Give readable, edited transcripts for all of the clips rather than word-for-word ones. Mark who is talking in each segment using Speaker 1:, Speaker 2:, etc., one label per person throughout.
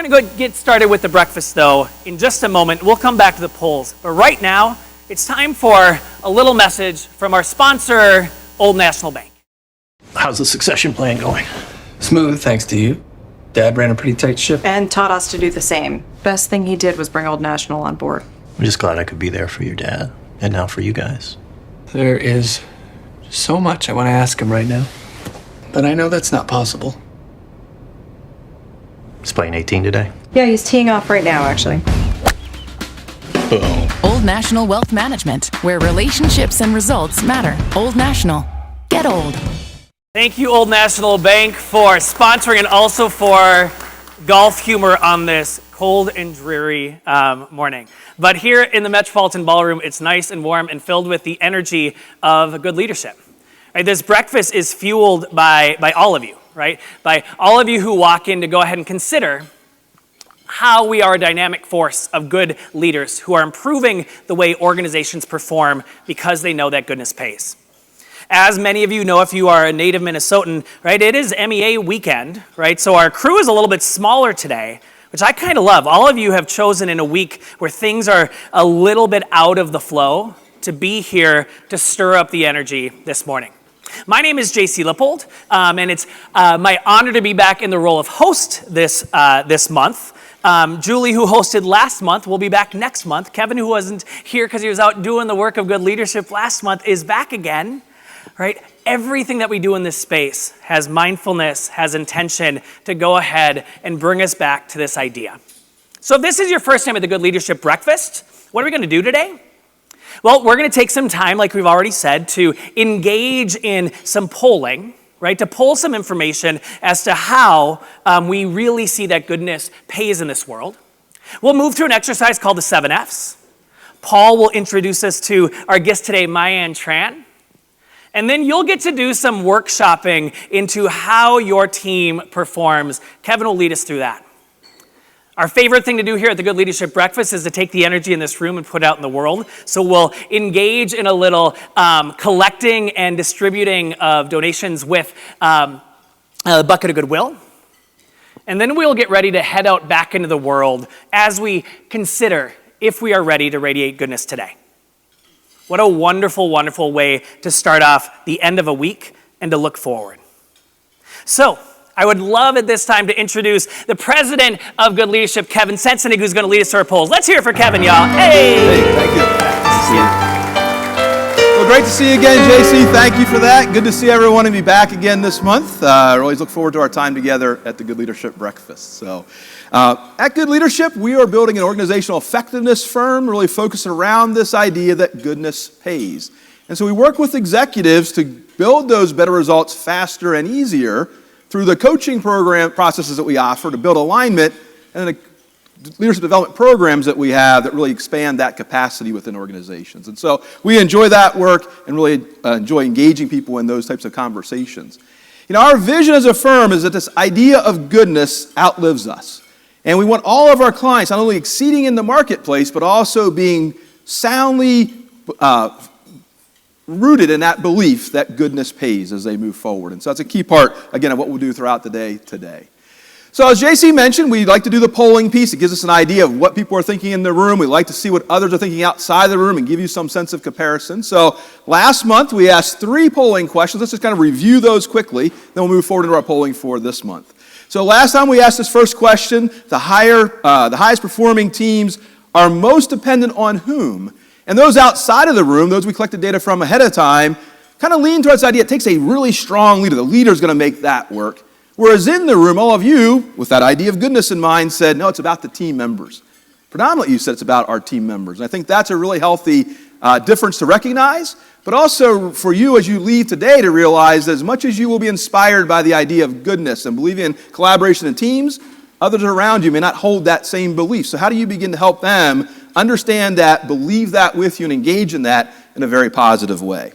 Speaker 1: We're going to go get started with the breakfast, though, in just a moment. We'll come back to the polls. But right now, it's time for a little message from our sponsor, Old National Bank.
Speaker 2: How's the succession plan going?
Speaker 3: Smooth, thanks to you. Dad ran a pretty tight ship.
Speaker 4: And taught us to do the same. Best thing he did was bring Old National on board.
Speaker 2: I'm just glad I could be there for your dad, and now for you guys.
Speaker 3: There is so much I want to ask him right now, but I know that's not possible.
Speaker 2: He's playing 18 today.
Speaker 4: Yeah, he's teeing off right now, actually.
Speaker 2: Boom.
Speaker 5: Old National Wealth Management, where relationships and results matter. Old National. Get old.
Speaker 1: Thank you, Old National Bank, for sponsoring and also for golf humor on this cold and dreary morning. But here in the Metropolitan Ballroom, it's nice and warm and filled with the energy of good leadership. Right, this breakfast is fueled by all of you, right? By all of you who walk in to go ahead and consider how we are a dynamic force of good leaders who are improving the way organizations perform because they know that goodness pays. As many of you know, if you are a native Minnesotan, right, it is MEA weekend, right? So our crew is a little bit smaller today, which I kind of love. All of you have chosen in a week where things are a little bit out of the flow to be here to stir up the energy this morning. My name is JC Lippold, and it's my honor to be back in the role of host this month. Julie, who hosted last month, will be back next month. Kevin, who wasn't here because he was out doing the work of good leadership last month, is back again. Right? Everything that we do in this space has mindfulness, has intention to go ahead and bring us back to this idea. So if this is your first time at the Good Leadership Breakfast, what are we going to do today? Well, we're going to take some time, like we've already said, to engage in some polling, right? To pull some information as to how we really see that goodness pays in this world. We'll move through an exercise called the 7 Fs. Paul will introduce us to our guest today, Mai-Anh Tran. And then you'll get to do some workshopping into how your team performs. Kevin will lead us through that. Our favorite thing to do here at the Good Leadership Breakfast is to take the energy in this room and put it out in the world. So we'll engage in a little collecting and distributing of donations with a bucket of goodwill. And then we'll get ready to head out back into the world as we consider if we are ready to radiate goodness today. What a wonderful, wonderful way to start off the end of a week and to look forward. So, I would love at this time to introduce the president of Good Leadership, Kevin Sensenig, who's going to lead us to our polls. Let's hear it for Kevin, y'all. Hey!
Speaker 6: Thank you. Well, great to see you again, JC. Thank you for that. Good to see everyone and be back again this month. I always look forward to our time together at the Good Leadership Breakfast. So, at Good Leadership, we are building an organizational effectiveness firm really focused around this idea that goodness pays. And so we work with executives to build those better results faster and easier through the coaching program processes that we offer to build alignment and the leadership development programs that we have that really expand that capacity within organizations. And so we enjoy that work and really enjoy engaging people in those types of conversations. You know, our vision as a firm is that this idea of goodness outlives us. And we want all of our clients not only exceeding in the marketplace, but also being soundly rooted in that belief that goodness pays as they move forward. And so that's a key part, again, of what we'll do throughout the day today. So as JC mentioned, we like to do the polling piece. It gives us an idea of what people are thinking in the room. We like to see what others are thinking outside the room and give you some sense of comparison. So last month, we asked 3 polling questions. Let's just kind of review those quickly. Then we'll move forward into our polling for this month. So last time we asked this first question, the highest performing teams are most dependent on whom? And those outside of the room, those we collected data from ahead of time, kind of lean towards the idea it takes a really strong leader. The leader's going to make that work. Whereas in the room, all of you, with that idea of goodness in mind, said, no, it's about the team members. Predominantly, you said it's about our team members. And I think that's a really healthy difference to recognize, but also for you as you leave today to realize that as much as you will be inspired by the idea of goodness and believing in collaboration in teams, others around you may not hold that same belief. So how do you begin to help them understand that, believe that with you, and engage in that in a very positive way?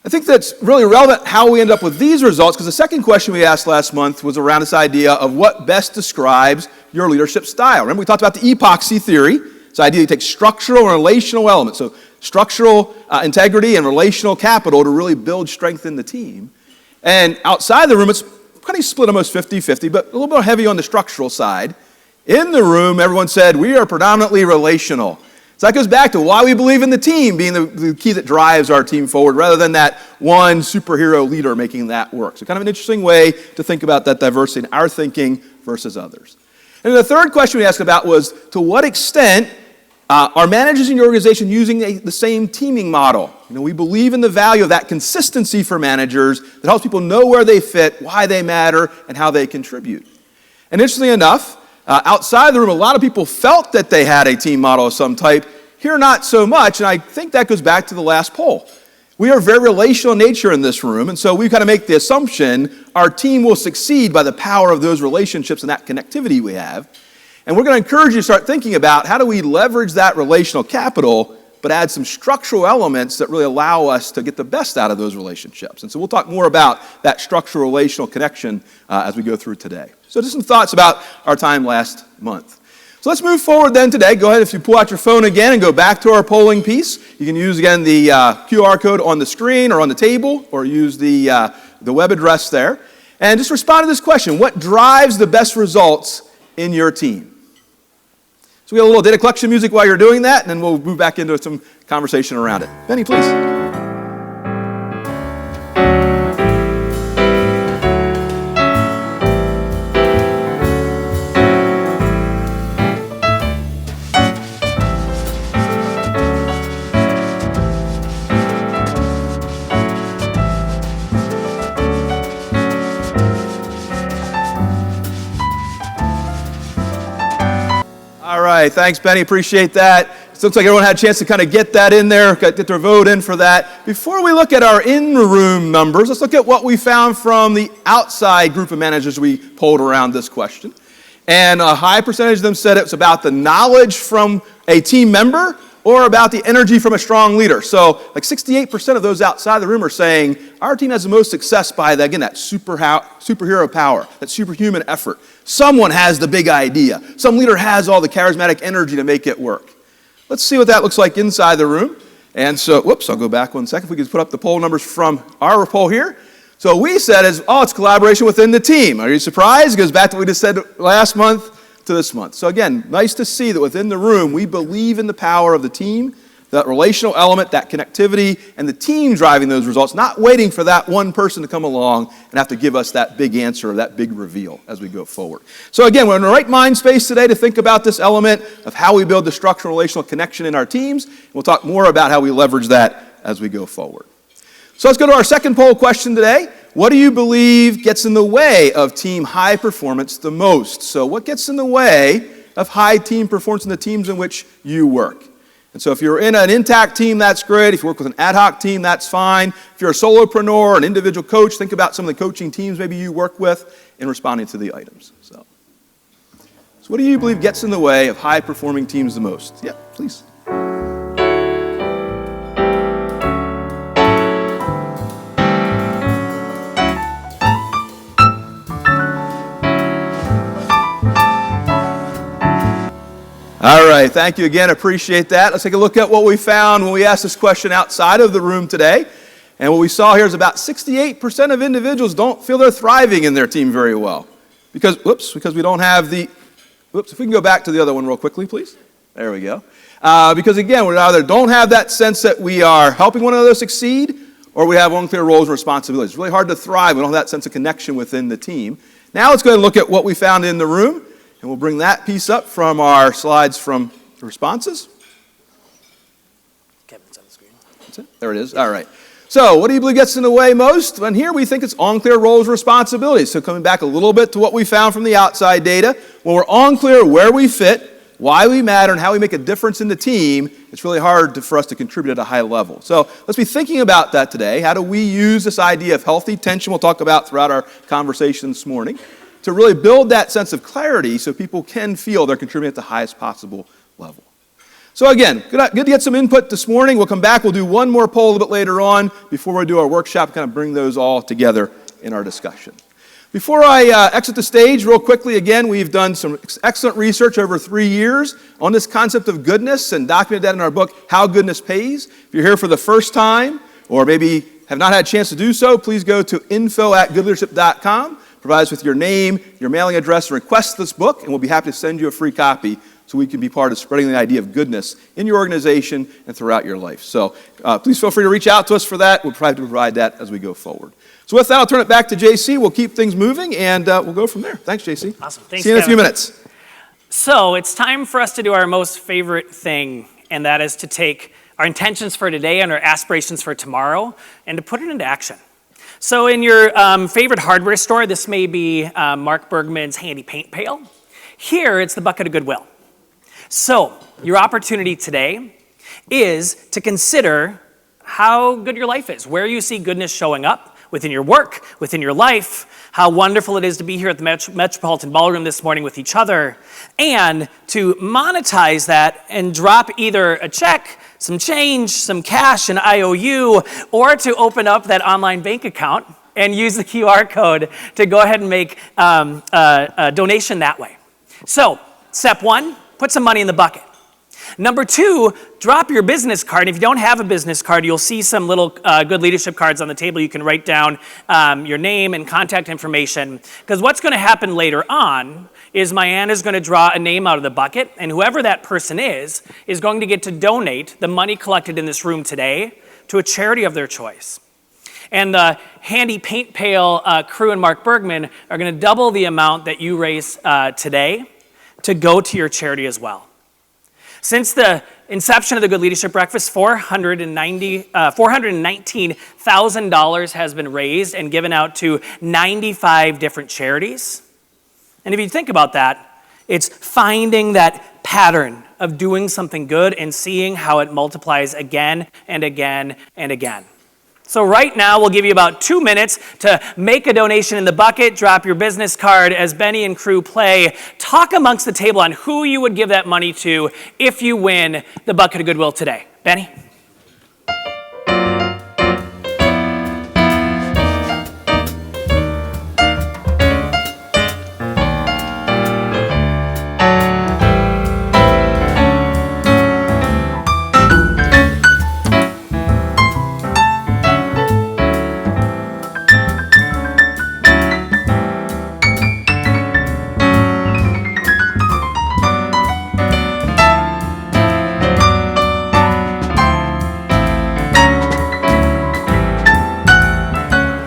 Speaker 6: I think that's really relevant how we end up with these results, because the second question we asked last month was around this idea of what best describes your leadership style. Remember, we talked about the epoxy theory. It's the idea you take structural and relational elements, so structural integrity and relational capital to really build strength in the team. And outside the room, it's kind of split almost 50-50, but a little more heavy on the structural side. In the room, everyone said, we are predominantly relational. So that goes back to why we believe in the team being the key that drives our team forward, rather than that one superhero leader making that work. So kind of an interesting way to think about that diversity in our thinking versus others. And the third question we asked about was, to what extent are managers in your organization using the same teaming model? We believe in the value of that consistency for managers that helps people know where they fit, why they matter, and how they contribute. And interestingly enough, outside the room, a lot of people felt that they had a team model of some type. Here, not so much, and I think that goes back to the last poll. We are very relational in nature in this room, and so we kind of make the assumption our team will succeed by the power of those relationships and that connectivity we have. And we're going to encourage you to start thinking about how do we leverage that relational capital, but add some structural elements that really allow us to get the best out of those relationships. And so we'll talk more about that structural relational connection as we go through today. So just some thoughts about our time last month. So let's move forward then today. Go ahead, if you pull out your phone again and go back to our polling piece. You can use, again, the QR code on the screen or on the table, or use the web address there. And just respond to this question: what drives the best results in your team? So we have a little data collection music while you're doing that, and then we'll move back into some conversation around it. Benny, please. All right, thanks, Benny. Appreciate that. It looks like everyone had a chance to kind of get that in there, get their vote in for that. Before we look at our in-room numbers, let's look at what we found from the outside group of managers we polled around this question. And a high percentage of them said it was about the knowledge from a team member or about the energy from a strong leader. So like 68% of those outside the room are saying our team has the most success by, that superhero power, that superhuman effort. Someone has the big idea. Some leader has all the charismatic energy to make it work. Let's see what that looks like inside the room. And so, I'll go back 1 second. If we could put up the poll numbers from our poll here. So we said it's collaboration within the team. Are you surprised? It goes back to what we just said last month to this month. So again, nice to see that within the room, we believe in the power of the team, that relational element, that connectivity, and the team driving those results, not waiting for that one person to come along and have to give us that big answer or that big reveal as we go forward. So again, we're in the right mind space today to think about this element of how we build the structural relational connection in our teams. We'll talk more about how we leverage that as we go forward. So let's go to our second poll question today. What do you believe gets in the way of team high performance the most? So what gets in the way of high team performance in the teams in which you work? And so if you're in an intact team, that's great. If you work with an ad hoc team, that's fine. If you're a solopreneur, an individual coach, think about some of the coaching teams maybe you work with in responding to the items. So what do you believe gets in the way of high performing teams the most? Yeah, please. All right, thank you again, appreciate that. Let's take a look at what we found when we asked this question outside of the room today. And what we saw here is about 68% of individuals don't feel they're thriving in their team very well. Because we don't have the, if we can go back to the other one real quickly, please. There we go. Because again, we either don't have that sense that we are helping one another succeed, or we have unclear roles and responsibilities. It's really hard to thrive. We don't have that sense of connection within the team. Now let's go ahead and look at what we found in the room. And we'll bring that piece up from our slides from the responses.
Speaker 1: Kevin's on the screen.
Speaker 6: That's it. There it is. All right. So what do you believe gets in the way most? And here we think it's unclear roles and responsibilities. So coming back a little bit to what we found from the outside data, when we're unclear where we fit, why we matter, and how we make a difference in the team, it's really hard for us to contribute at a high level. So let's be thinking about that today. How do we use this idea of healthy tension we'll talk about throughout our conversation this morning to really build that sense of clarity so people can feel they're contributing at the highest possible level. So again, good to get some input this morning. We'll come back, we'll do one more poll a little bit later on before we do our workshop, kind of bring those all together in our discussion. Before I exit the stage, real quickly, again, we've done some excellent research over 3 years on this concept of goodness and documented that in our book, How Goodness Pays. If you're here for the first time, or maybe have not had a chance to do so, please go to info@goodleadership.com. Provide us with your name, your mailing address, and request this book, and we'll be happy to send you a free copy so we can be part of spreading the idea of goodness in your organization and throughout your life. So please feel free to reach out to us for that. We'll try to provide that as we go forward. So with that, I'll turn it back to JC. We'll keep things moving, and we'll go from there. Thanks, JC.
Speaker 1: Awesome. Thanks,
Speaker 6: See you in a few
Speaker 1: Kevin.
Speaker 6: minutes.
Speaker 1: So it's time for us to do our most favorite thing, and that is to take our intentions for today and our aspirations for tomorrow and to put it into action. So in your favorite hardware store, this may be Mark Bergman's handy paint pail. Here, it's the bucket of goodwill. So your opportunity today is to consider how good your life is, where you see goodness showing up within your work, within your life, how wonderful it is to be here at the Metropolitan Ballroom this morning with each other, and to monetize that and drop either a check, some change, some cash, an IOU, or to open up that online bank account and use the QR code to go ahead and make a donation that way. So, step one, put some money in the bucket. Number two, drop your business card. If you don't have a business card, you'll see some little good leadership cards on the table. You can write down your name and contact information. Because what's going to happen later on is Mai-Anh is going to draw a name out of the bucket, and whoever that person is going to get to donate the money collected in this room today to a charity of their choice. And the Handy Paint Pail crew and Mark Bergman are going to double the amount that you raise today to go to your charity as well. Since the inception of the Good Leadership Breakfast, $419,000 has been raised and given out to 95 different charities. And if you think about that, it's finding that pattern of doing something good and seeing how it multiplies again and again and again. So right now, we'll give you about 2 minutes to make a donation in the bucket, drop your business card as Benny and crew play. Talk amongst the table on who you would give that money to if you win the bucket of goodwill today. Benny?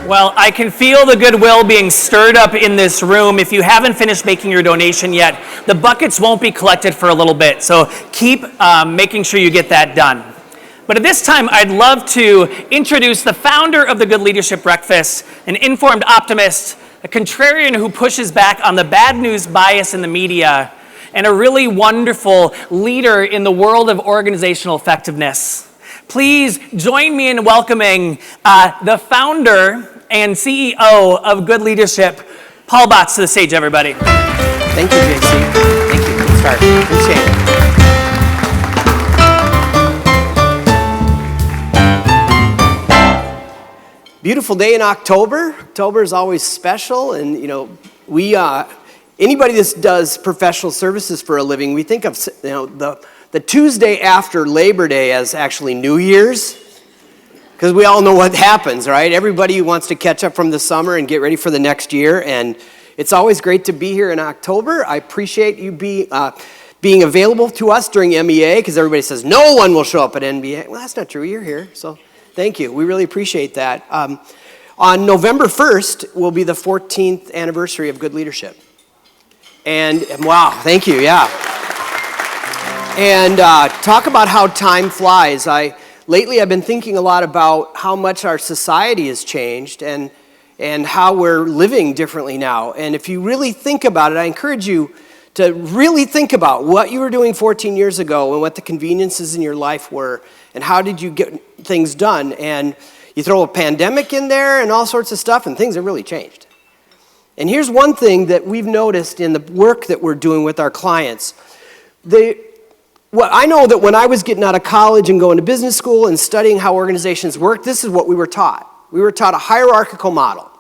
Speaker 1: Well, I can feel the goodwill being stirred up in this room. If you haven't finished making your donation yet, the buckets won't be collected for a little bit, so keep making sure you get that done. But at this time, I'd love to introduce the founder of the Good Leadership Breakfast, an informed optimist, a contrarian who pushes back on the bad news bias in the media, and a really wonderful leader in the world of organizational effectiveness. Please join me in welcoming the founder and CEO of Good Leadership, Paul Botts, to the stage, everybody.
Speaker 7: Thank you, JC. Thank you. Good start. Appreciate it. Beautiful day in October. October is always special, and we anybody that does professional services for a living, we think of the Tuesday after Labor Day as actually New Year's. Because we all know what happens, right? Everybody wants to catch up from the summer and get ready for the next year, and it's always great to be here in October. I appreciate you being available to us during MEA, because everybody says no one will show up at MEA. Well, that's not true. You're here, so thank you. We really appreciate that. On November 1st will be the 14th anniversary of Good Leadership. And wow, thank you, yeah. And talk about how time flies. Lately, I've been thinking a lot about how much our society has changed and how we're living differently now. And if you really think about it, I encourage you to really think about what you were doing 14 years ago and what the conveniences in your life were and how did you get things done. And you throw a pandemic in there and all sorts of stuff, and things have really changed. And here's one thing that we've noticed in the work that we're doing with our clients. Well, I know that when I was getting out of college and going to business school and studying how organizations work, this is what we were taught. We were taught a hierarchical model.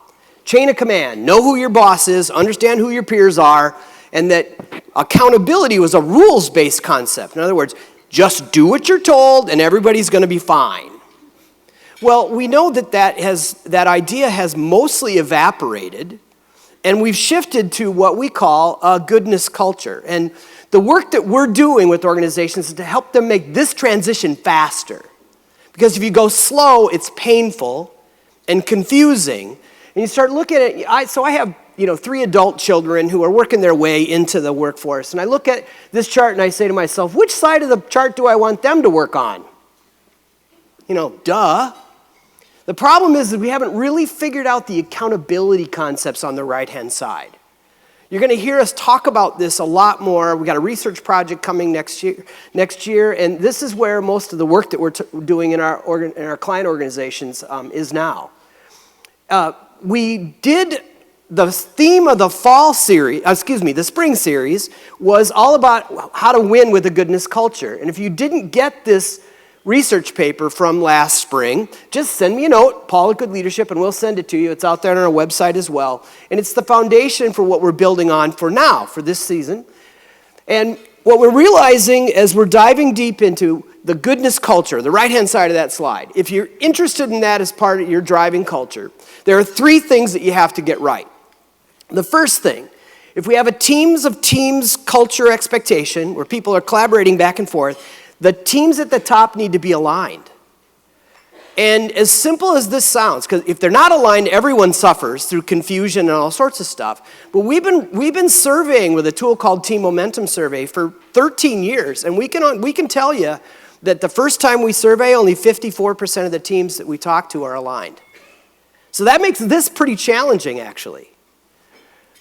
Speaker 7: Chain of command, know who your boss is, understand who your peers are, and that accountability was a rules-based concept. In other words, just do what you're told and everybody's going to be fine. Well, we know that idea has mostly evaporated, And we've shifted to what we call a goodness culture. And the work that we're doing with organizations is to help them make this transition faster. Because if you go slow, it's painful and confusing. And you start looking at it. So I have 3 adult children who are working their way into the workforce. And I look at this chart and I say to myself, which side of the chart do I want them to work on? Duh. The problem is that we haven't really figured out the accountability concepts on the right-hand side. You're going to hear us talk about this a lot more. We've got a research project coming next year, and this is where most of the work that we're doing in our client organizations is now. We did the theme of the the spring series was all about how to win with a goodness culture. And if you didn't get this research paper from last spring, just send me a note, Paul at Good Leadership, and we'll send it to you. It's out there on our website as well. And it's the foundation for what we're building on for now, for this season. And what we're realizing as we're diving deep into the goodness culture, the right-hand side of that slide, if you're interested in that as part of your driving culture, there are 3 things that you have to get right. The first thing, if we have a teams of teams culture expectation, where people are collaborating back and forth, the teams at the top need to be aligned. And as simple as this sounds, because if they're not aligned, everyone suffers through confusion and all sorts of stuff. But we've been surveying with a tool called Team Momentum Survey for 13 years, and we can tell you that the first time we survey, only 54% of the teams that we talk to are aligned. So that makes this pretty challenging, actually.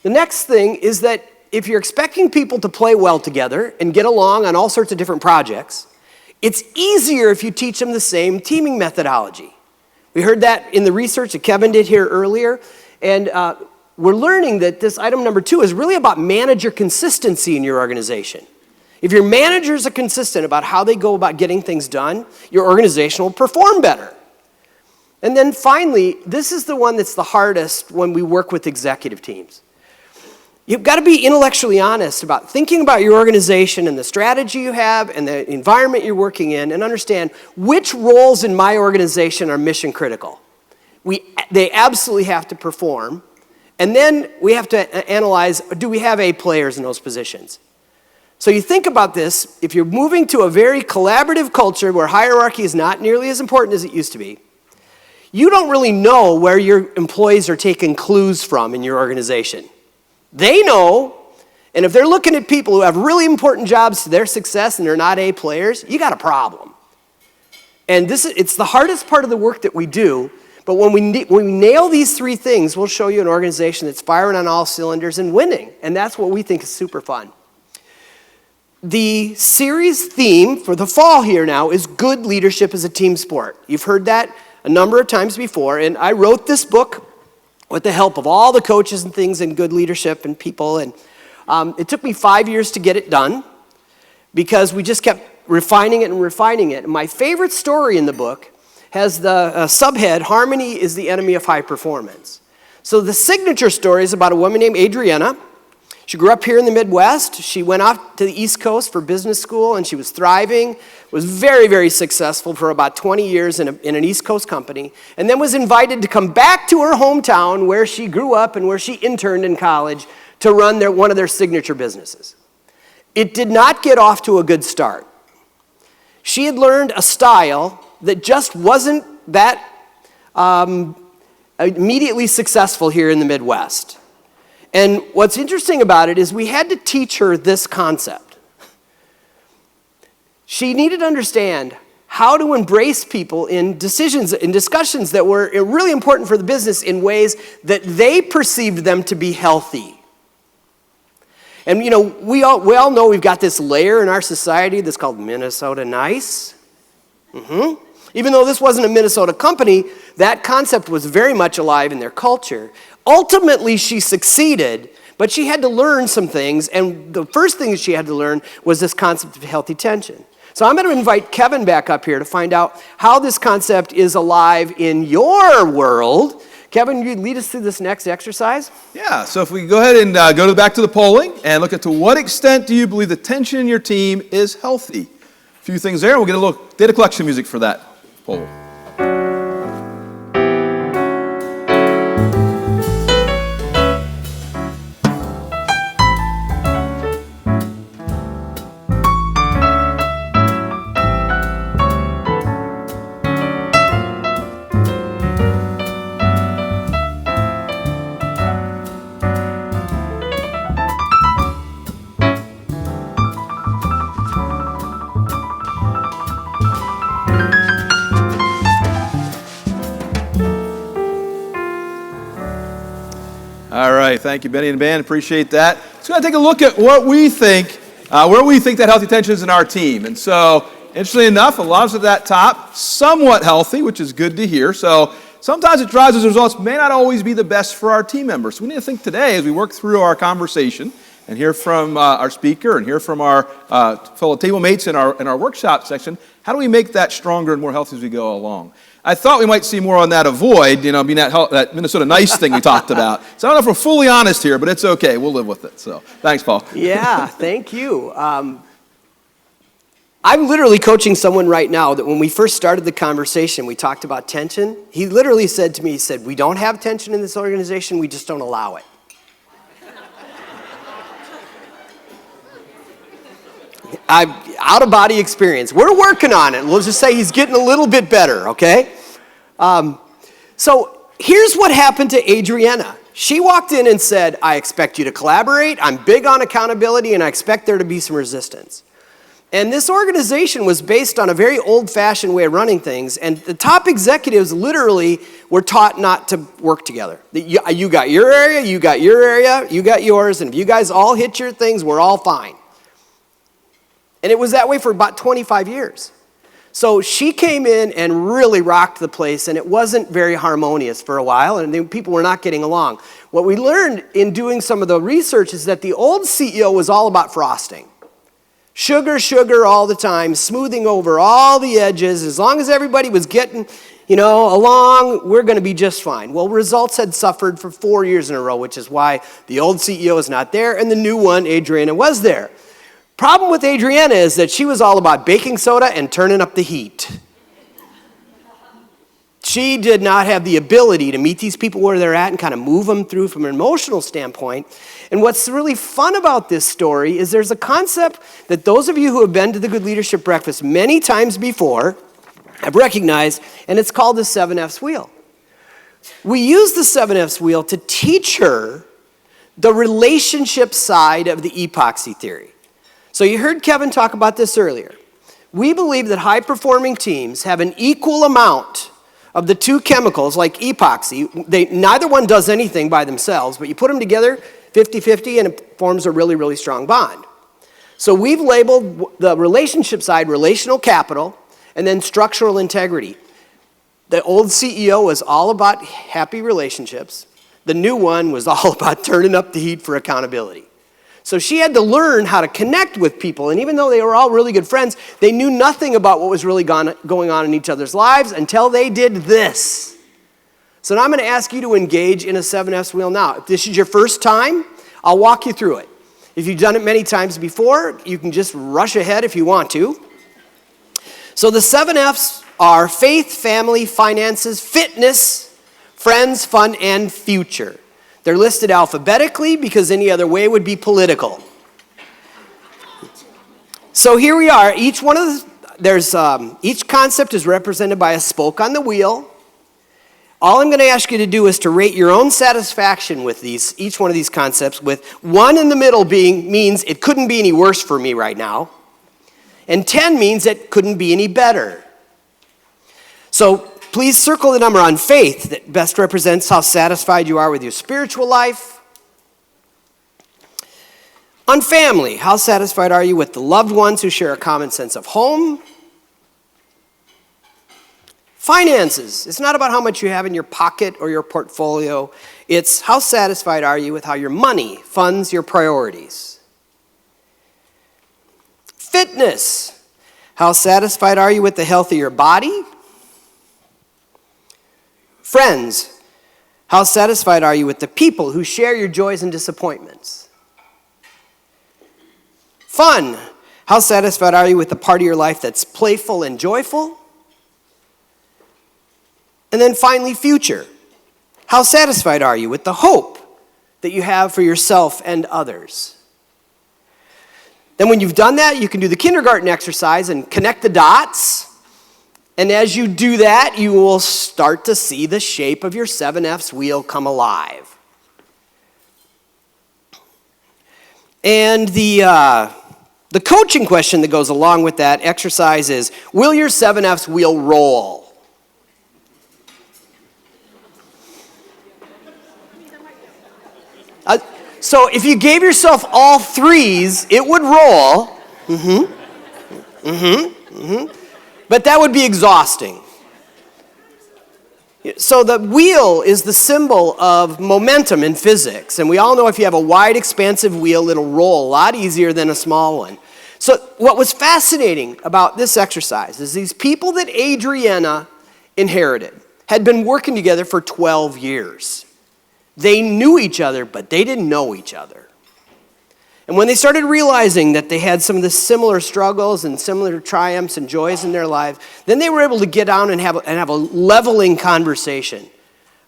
Speaker 7: The next thing is that if you're expecting people to play well together and get along on all sorts of different projects, it's easier if you teach them the same teaming methodology. We heard that in the research that Kevin did here earlier, and we're learning that this item number 2 is really about manager consistency in your organization. If your managers are consistent about how they go about getting things done, your organization will perform better. And then finally, this is the one that's the hardest when we work with executive teams. You've got to be intellectually honest about thinking about your organization and the strategy you have and the environment you're working in, and understand which roles in my organization are mission critical. They absolutely have to perform. And then we have to analyze, do we have A players in those positions? So you think about this, if you're moving to a very collaborative culture where hierarchy is not nearly as important as it used to be, you don't really know where your employees are taking clues from in your organization. They know, and if they're looking at people who have really important jobs to their success and they're not A players, you got a problem. And it's the hardest part of the work that we do, but when we nail these 3 things, we'll show you an organization that's firing on all cylinders and winning, and that's what we think is super fun. The series theme for the fall here now is good leadership as a team sport. You've heard that a number of times before, and I wrote this book with the help of all the coaches and things in good leadership and people. And it took me 5 years to get it done because we just kept refining it and refining it. And my favorite story in the book has the subhead, Harmony is the Enemy of High Performance. So the signature story is about a woman named Adriana. She grew up here in the Midwest. She went off to the East Coast for business school, and she was thriving, was very, very successful for about 20 years in an East Coast company, and then was invited to come back to her hometown where she grew up and where she interned in college to run one of their signature businesses. It did not get off to a good start. She had learned a style that just wasn't that immediately successful here in the Midwest. And what's interesting about it is we had to teach her this concept. She needed to understand how to embrace people in decisions and discussions that were really important for the business in ways that they perceived them to be healthy. And we all know we've got this layer in our society that's called Minnesota nice. Even though this wasn't a Minnesota company, that concept was very much alive in their culture. Ultimately, she succeeded, but she had to learn some things, and the first thing she had to learn was this concept of healthy tension. So I'm going to invite Kevin back up here to find out how this concept is alive in your world. Kevin, you lead us through this next exercise?
Speaker 6: Yeah, so if we go ahead and go back to the polling and look at to what extent do you believe the tension in your team is healthy? A few things there, we'll get a little data collection music for that poll. Thank you, Benny and Ben. Appreciate that. So we're going to take a look at what we think, where we think that healthy tension is in our team. And so, interestingly enough, a lot of us at that top, somewhat healthy, which is good to hear. So sometimes it drives us results may not always be the best for our team members. So we need to think today as we work through our conversation and hear from our speaker and hear from our fellow table mates in our workshop section, how do we make that stronger and more healthy as we go along? I thought we might see more on that avoid, being that Minnesota nice thing we talked about. So I don't know if we're fully honest here, but it's okay. We'll live with it. So thanks, Paul.
Speaker 7: Yeah, thank you. I'm literally coaching someone right now that when we first started the conversation, we talked about tension. He literally said to me, he said, we don't have tension in this organization, we just don't allow it. Out-of-body experience. We're working on it. We'll just say he's getting a little bit better, okay? So here's what happened to Adriana. She walked in and said, I expect you to collaborate, I'm big on accountability, and I expect there to be some resistance. And this organization was based on a very old-fashioned way of running things, and the top executives literally were taught not to work together. You got your area, you got your area, you got yours, and if you guys all hit your things, we're all fine. And it was that way for about 25 years. So she came in and really rocked the place, and it wasn't very harmonious for a while, and people were not getting along. What we learned in doing some of the research is that the old CEO was all about frosting. Sugar, sugar all the time, smoothing over all the edges. As long as everybody was getting, along, we're going to be just fine. Well, results had suffered for 4 years in a row, which is why the old CEO is not there, and the new one, Adriana, was there. Problem with Adriana is that she was all about baking soda and turning up the heat. She did not have the ability to meet these people where they're at and kind of move them through from an emotional standpoint. And what's really fun about this story is there's a concept that those of you who have been to the Good Leadership Breakfast many times before have recognized, and it's called the 7F's wheel. We use the 7F's wheel to teach her the relationship side of the epoxy theory. So you heard Kevin talk about this earlier. We believe that high-performing teams have an equal amount of the two chemicals, like epoxy. Neither one does anything by themselves, but you put them together 50-50 and it forms a really, really strong bond. So we've labeled the relationship side relational capital and then structural integrity. The old CEO was all about happy relationships. The new one was all about turning up the heat for accountability. So she had to learn how to connect with people, and even though they were all really good friends, they knew nothing about what was really going on in each other's lives until they did this. So now I'm going to ask you to engage in a 7F's wheel now. If this is your first time, I'll walk you through it. If you've done it many times before, you can just rush ahead if you want to. So the 7F's are faith, family, finances, fitness, friends, fun, and future. They're listed alphabetically because any other way would be political. So here we are. Each concept is represented by a spoke on the wheel. All I'm going to ask you to do is to rate your own satisfaction with each one of these concepts, with 1 in the middle means it couldn't be any worse for me right now, and 10 means it couldn't be any better. So please circle the number on faith that best represents how satisfied you are with your spiritual life. On family, how satisfied are you with the loved ones who share a common sense of home? Finances, it's not about how much you have in your pocket or your portfolio. It's how satisfied are you with how your money funds your priorities. Fitness, how satisfied are you with the health of your body? Friends, how satisfied are you with the people who share your joys and disappointments? Fun, how satisfied are you with the part of your life that's playful and joyful? And then finally, future, how satisfied are you with the hope that you have for yourself and others? Then when you've done that, you can do the kindergarten exercise and connect the dots. And as you do that, you will start to see the shape of your 7F's wheel come alive. And the coaching question that goes along with that exercise is, will your 7F's wheel roll? So if you gave yourself all threes, it would roll. But that would be exhausting. So the wheel is the symbol of momentum in physics. And we all know if you have a wide, expansive wheel, it'll roll a lot easier than a small one. So what was fascinating about this exercise is these people that Adriana inherited had been working together for 12 years. They knew each other, but they didn't know each other. And when they started realizing that they had some of the similar struggles and similar triumphs and joys in their lives, then they were able to get down and have a leveling conversation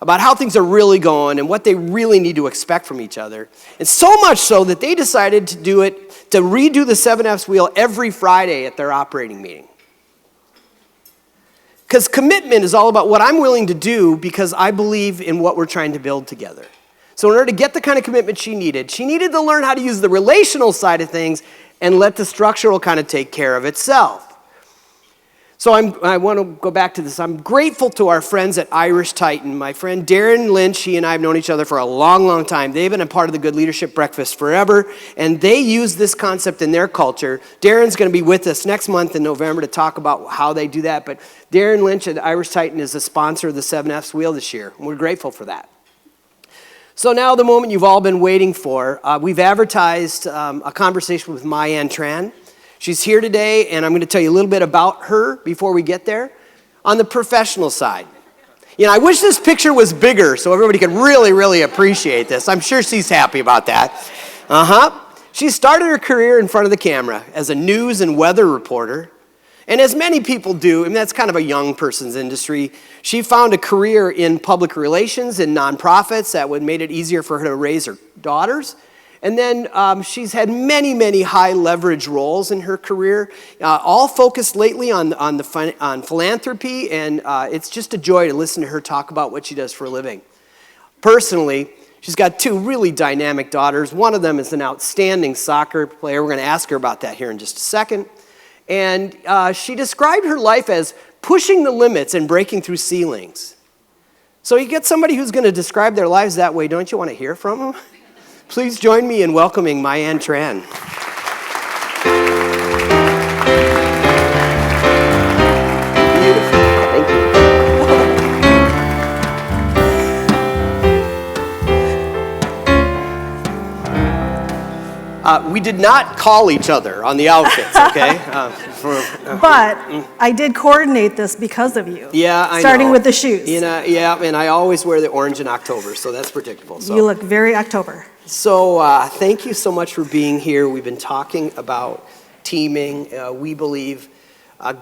Speaker 7: about how things are really going and what they really need to expect from each other. And so much so that they decided to redo the 7F's wheel every Friday at their operating meeting. Because commitment is all about what I'm willing to do because I believe in what we're trying to build together. So in order to get the kind of commitment she needed to learn how to use the relational side of things and let the structural kind of take care of itself. So I want to go back to this. I'm grateful to our friends at Irish Titan. My friend Darren Lynch, he and I have known each other for a long, long time. They've been a part of the Good Leadership Breakfast forever, and they use this concept in their culture. Darren's going to be with us next month in November to talk about how they do that, but Darren Lynch at Irish Titan is a sponsor of the 7F's wheel this year, and we're grateful for that. So now the moment you've all been waiting for, we've advertised a conversation with Mai-Anh Tran. She's here today, and I'm going to tell you a little bit about her before we get there. On the professional side, I wish this picture was bigger so everybody could really, really appreciate this. I'm sure she's happy about that. She started her career in front of the camera as a news and weather reporter. And as many people do, that's kind of a young person's industry, she found a career in public relations and nonprofits that would made it easier for her to raise her daughters. And then she's had many, many high leverage roles in her career, all focused lately on philanthropy, and it's just a joy to listen to her talk about what she does for a living. Personally, she's got two really dynamic daughters. One of them is an outstanding soccer player. We're going to ask her about that here in just a second. And she described her life as pushing the limits and breaking through ceilings. So you get somebody who's going to describe their lives that way, don't you want to hear from them? Please join me in welcoming Mai-Anh Tran. Beautiful. Thank you. We did not call each other on the outfits, okay?
Speaker 8: But I did coordinate this because of you.
Speaker 7: Yeah, I know.
Speaker 8: Starting with the shoes.
Speaker 7: Yeah, and I always wear the orange in October, so that's predictable. So.
Speaker 8: You look very October.
Speaker 7: So thank you so much for being here. We've been talking about teaming. We believe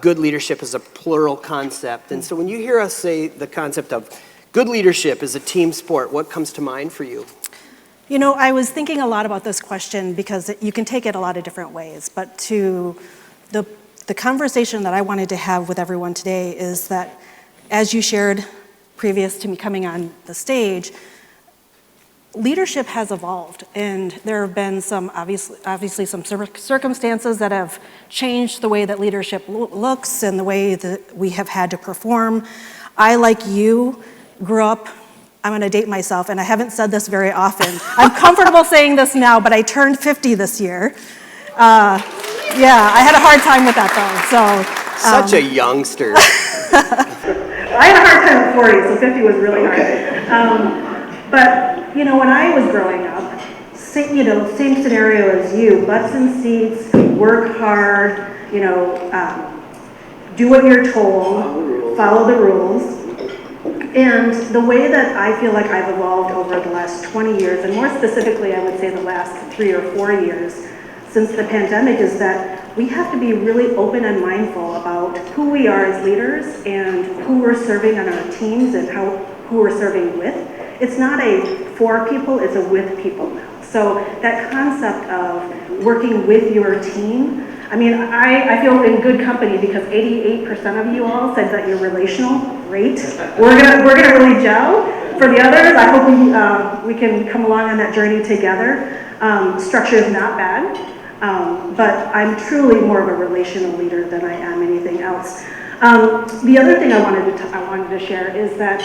Speaker 7: good leadership is a plural concept. And so when you hear us say the concept of good leadership is a team sport, what comes to mind for you?
Speaker 8: I was thinking a lot about this question because you can take it a lot of different ways. But to the conversation that I wanted to have with everyone today is that, as you shared previous to me coming on the stage, leadership has evolved, and there have been some obviously some circumstances that have changed the way that leadership looks and the way that we have had to perform. I, like you, grew up, I'm going to date myself, and I haven't said this very often. I'm comfortable saying this now, but I turned 50 this year. Yeah, I had a hard time with that, though.
Speaker 7: Such a youngster.
Speaker 8: I had a hard time at 40, so 50 was really hard. But, when I was growing up, same scenario as you, butts in seats, work hard, do what you're told, follow the rules. And the way that I feel like I've evolved over the last 20 years, and more specifically, I would say the last 3 or 4 years since the pandemic, is that we have to be really open and mindful about who we are as leaders and who we're serving on our teams and who we're serving with. It's not a for people, it's a with people now. So that concept of working with your team, I feel in good company because 88% of you all said that you're relational. Great. We're gonna really gel. For the others, I hope we can come along on that journey together. Structure is not bad, but I'm truly more of a relational leader than I am anything else. The other thing I wanted to share is that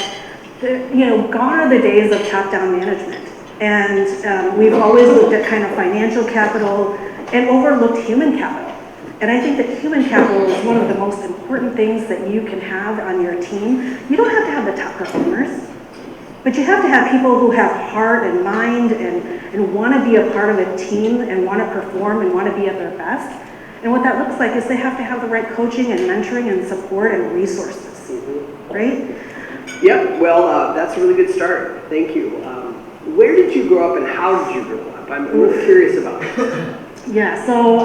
Speaker 8: gone are the days of top-down management. And we've always looked at kind of financial capital and overlooked human capital. And I think that human capital is one of the most important things that you can have on your team. You don't have to have the top performers, but you have to have people who have heart and mind and want to be a part of a team and want to perform and want to be at their best. And what that looks like is they have to have the right coaching and mentoring and support and resources, right?
Speaker 7: Yep, well, that's a really good start. Thank you. Where did you grow up and how did you grow up? I'm really curious about it.
Speaker 8: Yeah, so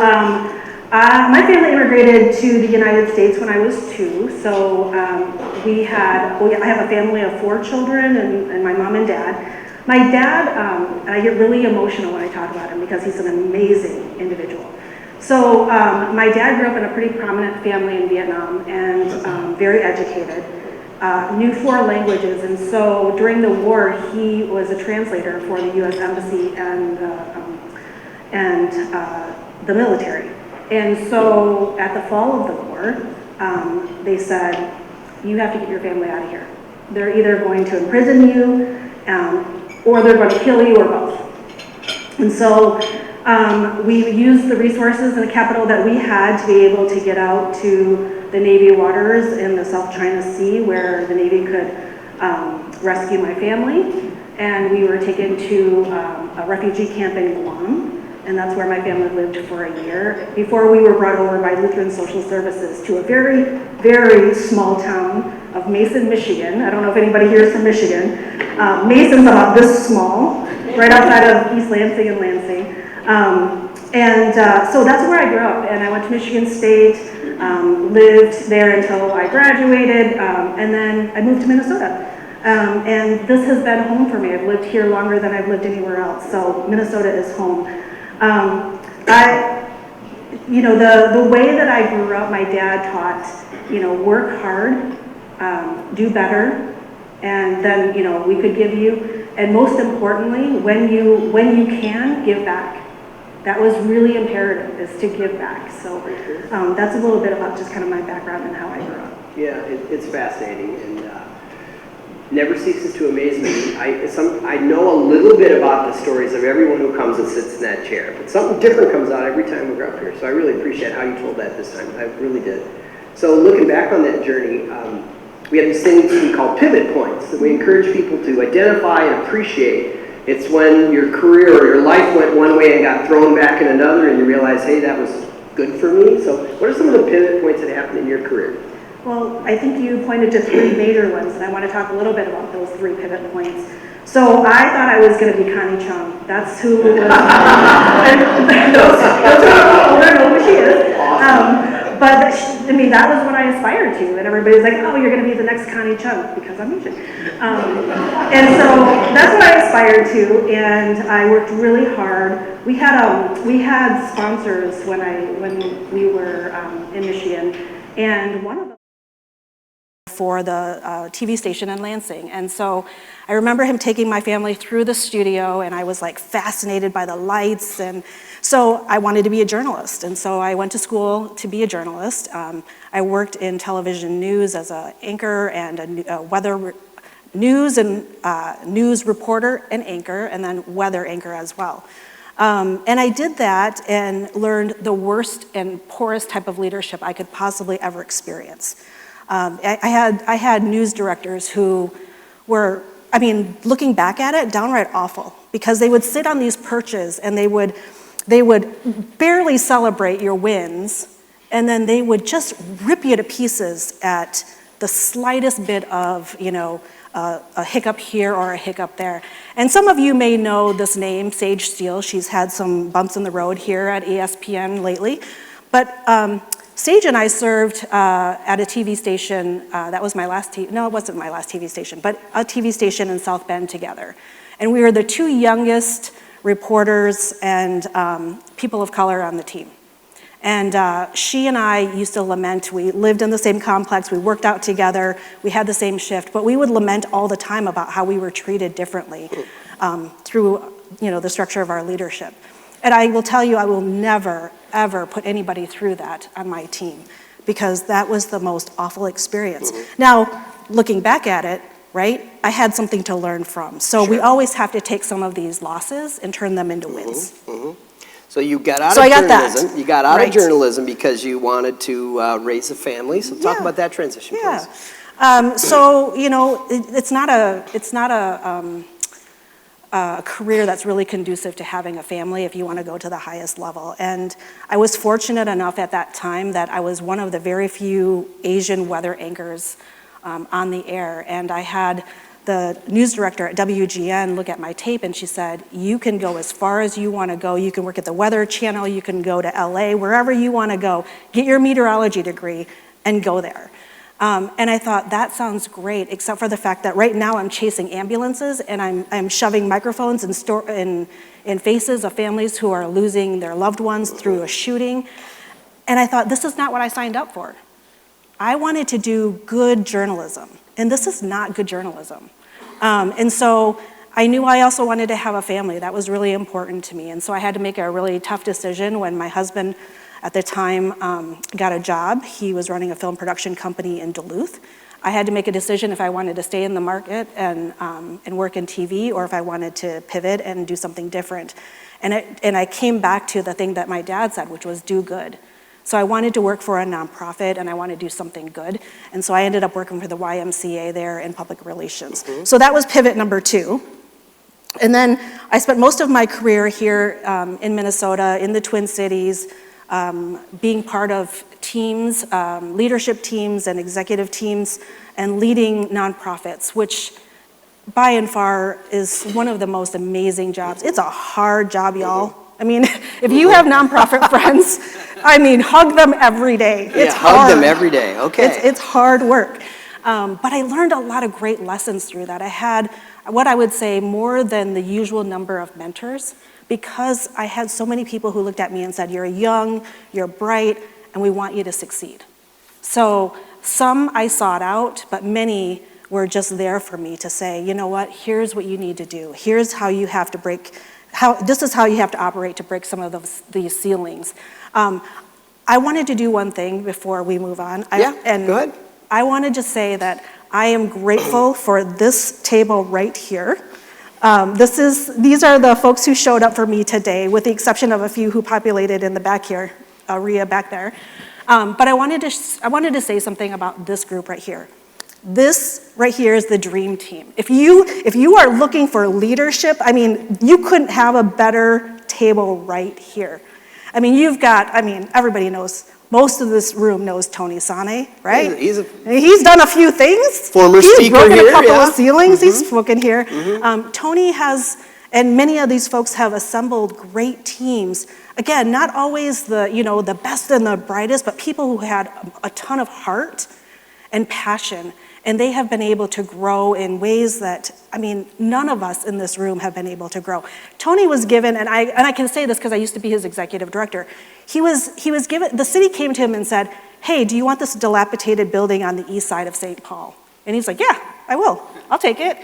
Speaker 8: my family immigrated to the United States when I was 2. So I have a family of 4 children and my mom and dad. My dad, I get really emotional when I talk about him because he's an amazing individual. So my dad grew up in a pretty prominent family in Vietnam and very educated. Knew 4 languages, and so during the war he was a translator for the U.S. Embassy and the military. And so at the fall of the war, they said, you have to get your family out of here. They're either going to imprison you or they're going to kill you or both. And so we used the resources and the capital that we had to be able to get out to the Navy waters in the South China Sea where the Navy could rescue my family. And we were taken to a refugee camp in Guam, and that's where my family lived for a year before we were brought over by Lutheran Social Services to a very, very small town of Mason, Michigan. I don't know if anybody here is from Michigan. Mason's about this small, right outside of East Lansing and Lansing. So that's where I grew up, and I went to Michigan State, lived there until I graduated, and then I moved to Minnesota. And this has been home for me. I've lived here longer than I've lived anywhere else, so Minnesota is home. The way that I grew up, my dad taught, work hard, do better, and then, we could give you, and most importantly, when you can, give back. That was really imperative, is to give back. So that's a little bit about just kind of my background and how I grew up.
Speaker 7: Yeah, it's fascinating and never ceases to amaze me. I know a little bit about the stories of everyone who comes and sits in that chair, but something different comes out every time we're up here. So I really appreciate how you told that this time. I really did. So looking back on that journey, we have these things we call pivot points that we encourage people to identify and appreciate. It's when your career or your life went one way and got thrown back in another and you realize, hey, that was good for me. So what are some of the pivot points that happened in your career?
Speaker 8: Well, I think you pointed to 3 major ones, and I want to talk a little bit about those 3 pivot points. So I thought I was going to be Connie Chung. That's who was, those who know who she is. That was what I aspired to, and everybody's like, oh, you're going to be the next Connie Chung, because I'm Asian. And so that's what I aspired to, and I worked really hard. We had sponsors when we were in Michigan, and one of them for the TV station in Lansing. And so I remember him taking my family through the studio, and I was like fascinated by the lights, and so I wanted to be a journalist. And so I went to school to be a journalist. I worked in television news as an anchor and a weather news reporter and anchor, and then weather anchor as well. And I did that and learned the worst and poorest type of leadership I could possibly ever experience. I had news directors who were, looking back at it, downright awful, because they would sit on these perches and they would barely celebrate your wins, and then they would just rip you to pieces at the slightest bit of, a hiccup here or a hiccup there. And some of you may know this name, Sage Steele. She's had some bumps in the road here at ESPN lately, but Sage and I served at a TV station, that was my last no, it wasn't my last TV station, but a TV station in South Bend together. And we were the 2 youngest reporters and people of color on the team. And she and I used to lament. We lived in the same complex, we worked out together, we had the same shift, but we would lament all the time about how we were treated differently through the structure of our leadership. And I will tell you, I will never, ever put anybody through that on my team, because that was the most awful experience. Now, looking back at it, right? I had something to learn from. So we always have to take some of these losses and turn them into wins.
Speaker 7: So you got out
Speaker 8: So
Speaker 7: of
Speaker 8: I got
Speaker 7: journalism.
Speaker 8: that.
Speaker 7: You got out
Speaker 8: Right.
Speaker 7: of journalism because you wanted to raise a family. So talk
Speaker 8: Yeah.
Speaker 7: about that transition, please.
Speaker 8: So, you know, it's not a career that's really conducive to having a family if you want to go to the highest level. And I was fortunate enough at that time that I was one of the very few Asian weather anchors on the air. And I had the news director at WGN look at my tape and she said, you can go as far as you want to go. You can work at the Weather Channel. You can go to LA, wherever you want to go. Get your meteorology degree and go there. And I thought, that sounds great, except for the fact that right now I'm chasing ambulances and I'm shoving microphones in faces of families who are losing their loved ones through a shooting. And I thought, this is not what I signed up for. I wanted to do good journalism, and this is not good journalism. And so I knew I also wanted to have a family. That was really important to me. And so I had to make a really tough decision when my husband at the time got a job. He was running a film production company in Duluth. I had to make a decision if I wanted to stay in the market and work in TV, or if I wanted to pivot and do something different. And I came back to the thing that my dad said, which was do good. So I wanted to work for a nonprofit and I wanted to do something good. And so I ended up working for the YMCA there in public relations. So that was pivot number 2. And then I spent most of my career here in Minnesota, in the Twin Cities, being part of teams, leadership teams and executive teams, and leading nonprofits, which by and far is one of the most amazing jobs. It's a hard job, y'all. I mean, if you have nonprofit friends, I mean, hug them every day. It's hard.
Speaker 7: Hug them every day, okay.
Speaker 8: It's hard work. But I learned a lot of great lessons through that. I had what I would say more than the usual number of mentors, because I had so many people who looked at me and said, you're young, you're bright, and we want you to succeed. So some I sought out, but many were just there for me to say, you know what, here's what you need to do. Here's how you have to this is how you have to operate to break some of these ceilings. I wanted to do one thing before we move on.
Speaker 7: Go ahead.
Speaker 8: I wanted to say that I am grateful for this table right here. These are the folks who showed up for me today, with the exception of a few who populated in the back here, Rhea back there. But I wanted to say something about this group right here. This right here is the dream team. If you are looking for leadership, I mean, you couldn't have a better table right here. I mean, everybody knows, most of this room knows Tony Sane, right? He's done a few things.
Speaker 7: Former speaker
Speaker 8: He's broken
Speaker 7: here,
Speaker 8: a couple
Speaker 7: yeah.
Speaker 8: of ceilings. He's spoken here. Tony has, and many of these folks have assembled great teams. Again, not always the best and the brightest, but people who had a ton of heart and passion. And they have been able to grow in ways that, I mean, none of us in this room have been able to grow. Tony was given, and I can say this because I used to be his executive director, he was given, the city came to him and said, hey, do you want this dilapidated building on the east side of St. Paul? And he's like, yeah, I will, I'll take it.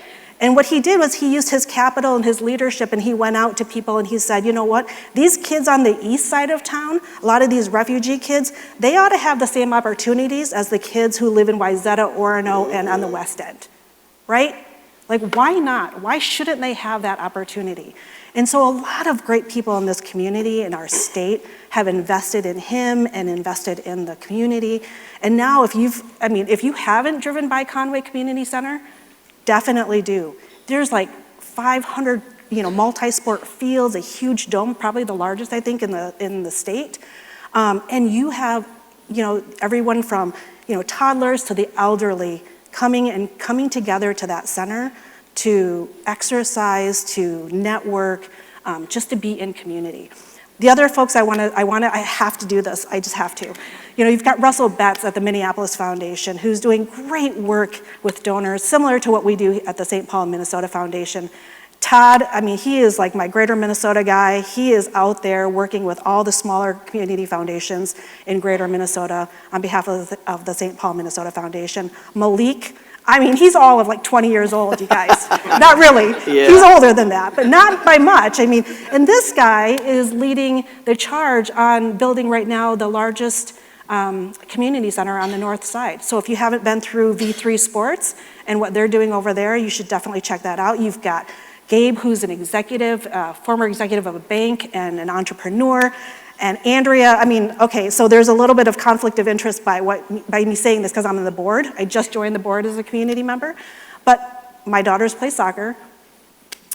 Speaker 8: And what he did was he used his capital and his leadership, and he went out to people and he said, you know what, these kids on the east side of town, a lot of these refugee kids, they ought to have the same opportunities as the kids who live in Wayzata, Orono, and on the West End, right? Like, why not? Why shouldn't they have that opportunity? And so a lot of great people in this community, in our state, have invested in him and invested in the community. And now if you haven't driven by Conway Community Center, definitely do. There's like 500, multi-sport fields, a huge dome, probably the largest, I think, in the state. And you have, everyone from, toddlers to the elderly coming together to that center to exercise, to network, just to be in community. The other folks I have to do this, I just have to. You've got Russell Betts at the Minneapolis Foundation, who's doing great work with donors, similar to what we do at the St. Paul, Minnesota Foundation. Todd, he is like my greater Minnesota guy. He is out there working with all the smaller community foundations in greater Minnesota on behalf of the St. Paul, Minnesota Foundation. Malik, he's all of like 20 years old, you guys. Not really. Yeah. He's older than that, but not by much. And this guy is leading the charge on building right now the largest community center on the north side. So if you haven't been through V3 Sports and what they're doing over there, you should definitely check that out. You've got Gabe, who's an executive, former executive of a bank and an entrepreneur. And Andrea, I mean, okay, so there's a little bit of conflict of interest by me saying this because I'm on the board. I just joined the board as a community member. But my daughters play soccer.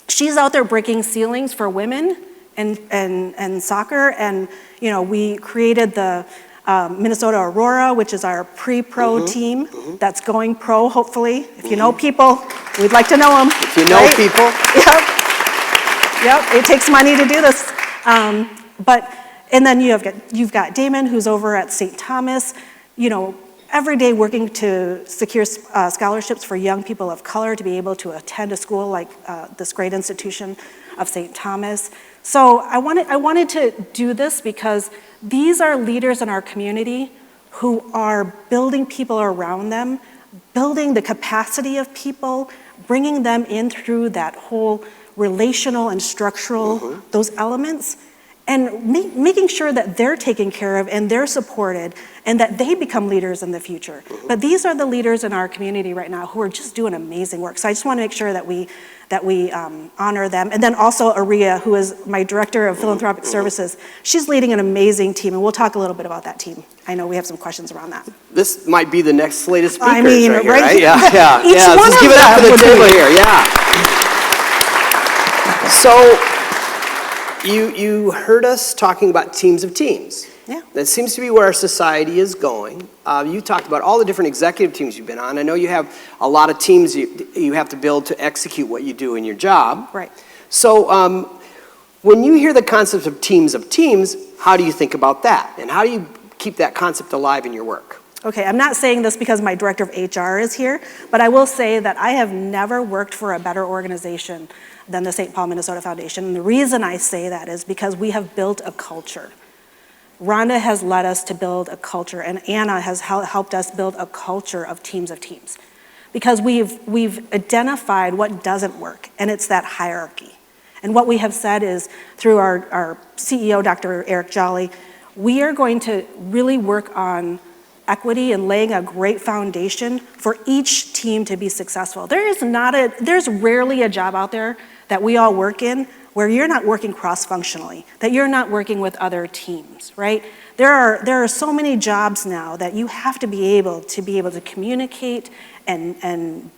Speaker 8: She's out there breaking ceilings for women and soccer. And, you know, we created the Minnesota Aurora, which is our pre-pro team that's going pro, hopefully. If you know people, we'd like to know them.
Speaker 7: If you know
Speaker 8: right?
Speaker 7: people.
Speaker 8: Yep, it takes money to do this. And then you've got Damon, who's over at St. Thomas, you know, every day working to secure scholarships for young people of color to be able to attend a school like this great institution of St. Thomas. So I wanted to do this because these are leaders in our community who are building people around them, building the capacity of people, bringing them in through that whole relational and structural, those elements, and making sure that they're taken care of and they're supported and that they become leaders in the future. But these are the leaders in our community right now who are just doing amazing work. So I just want to make sure that we honor them. And then also Aria, who is my director of philanthropic services. She's leading an amazing team, and we'll talk a little bit about that team. I know we have some questions around that.
Speaker 7: This might be the next slate of speakers.
Speaker 8: I mean,
Speaker 7: right? Here,
Speaker 8: right?
Speaker 7: right? Yeah.
Speaker 8: Each one
Speaker 7: Let's
Speaker 8: of
Speaker 7: give it up for the
Speaker 8: them
Speaker 7: table
Speaker 8: would be-
Speaker 7: here. Yeah. So you heard us talking about teams of teams.
Speaker 8: Yeah.
Speaker 7: That seems to be where our society is going. You talked about all the different executive teams you've been on. I know you have a lot of teams you have to build to execute what you do in your job.
Speaker 8: Right.
Speaker 7: So when you hear the concept of teams, how do you think about that? And how do you keep that concept alive in your work?
Speaker 8: Okay, I'm not saying this because my director of HR is here, but I will say that I have never worked for a better organization than the St. Paul, Minnesota Foundation. And the reason I say that is because we have built a culture. Rhonda has led us to build a culture, and Anna has helped us build a culture of teams. Because we've identified what doesn't work, and it's that hierarchy. And what we have said is, through our CEO, Dr. Eric Jolly, we are going to really work on equity and laying a great foundation for each team to be successful. There's rarely a job out there that we all work in where you're not working cross-functionally, that you're not working with other teams, right? There are so many jobs now that you have to be able to communicate and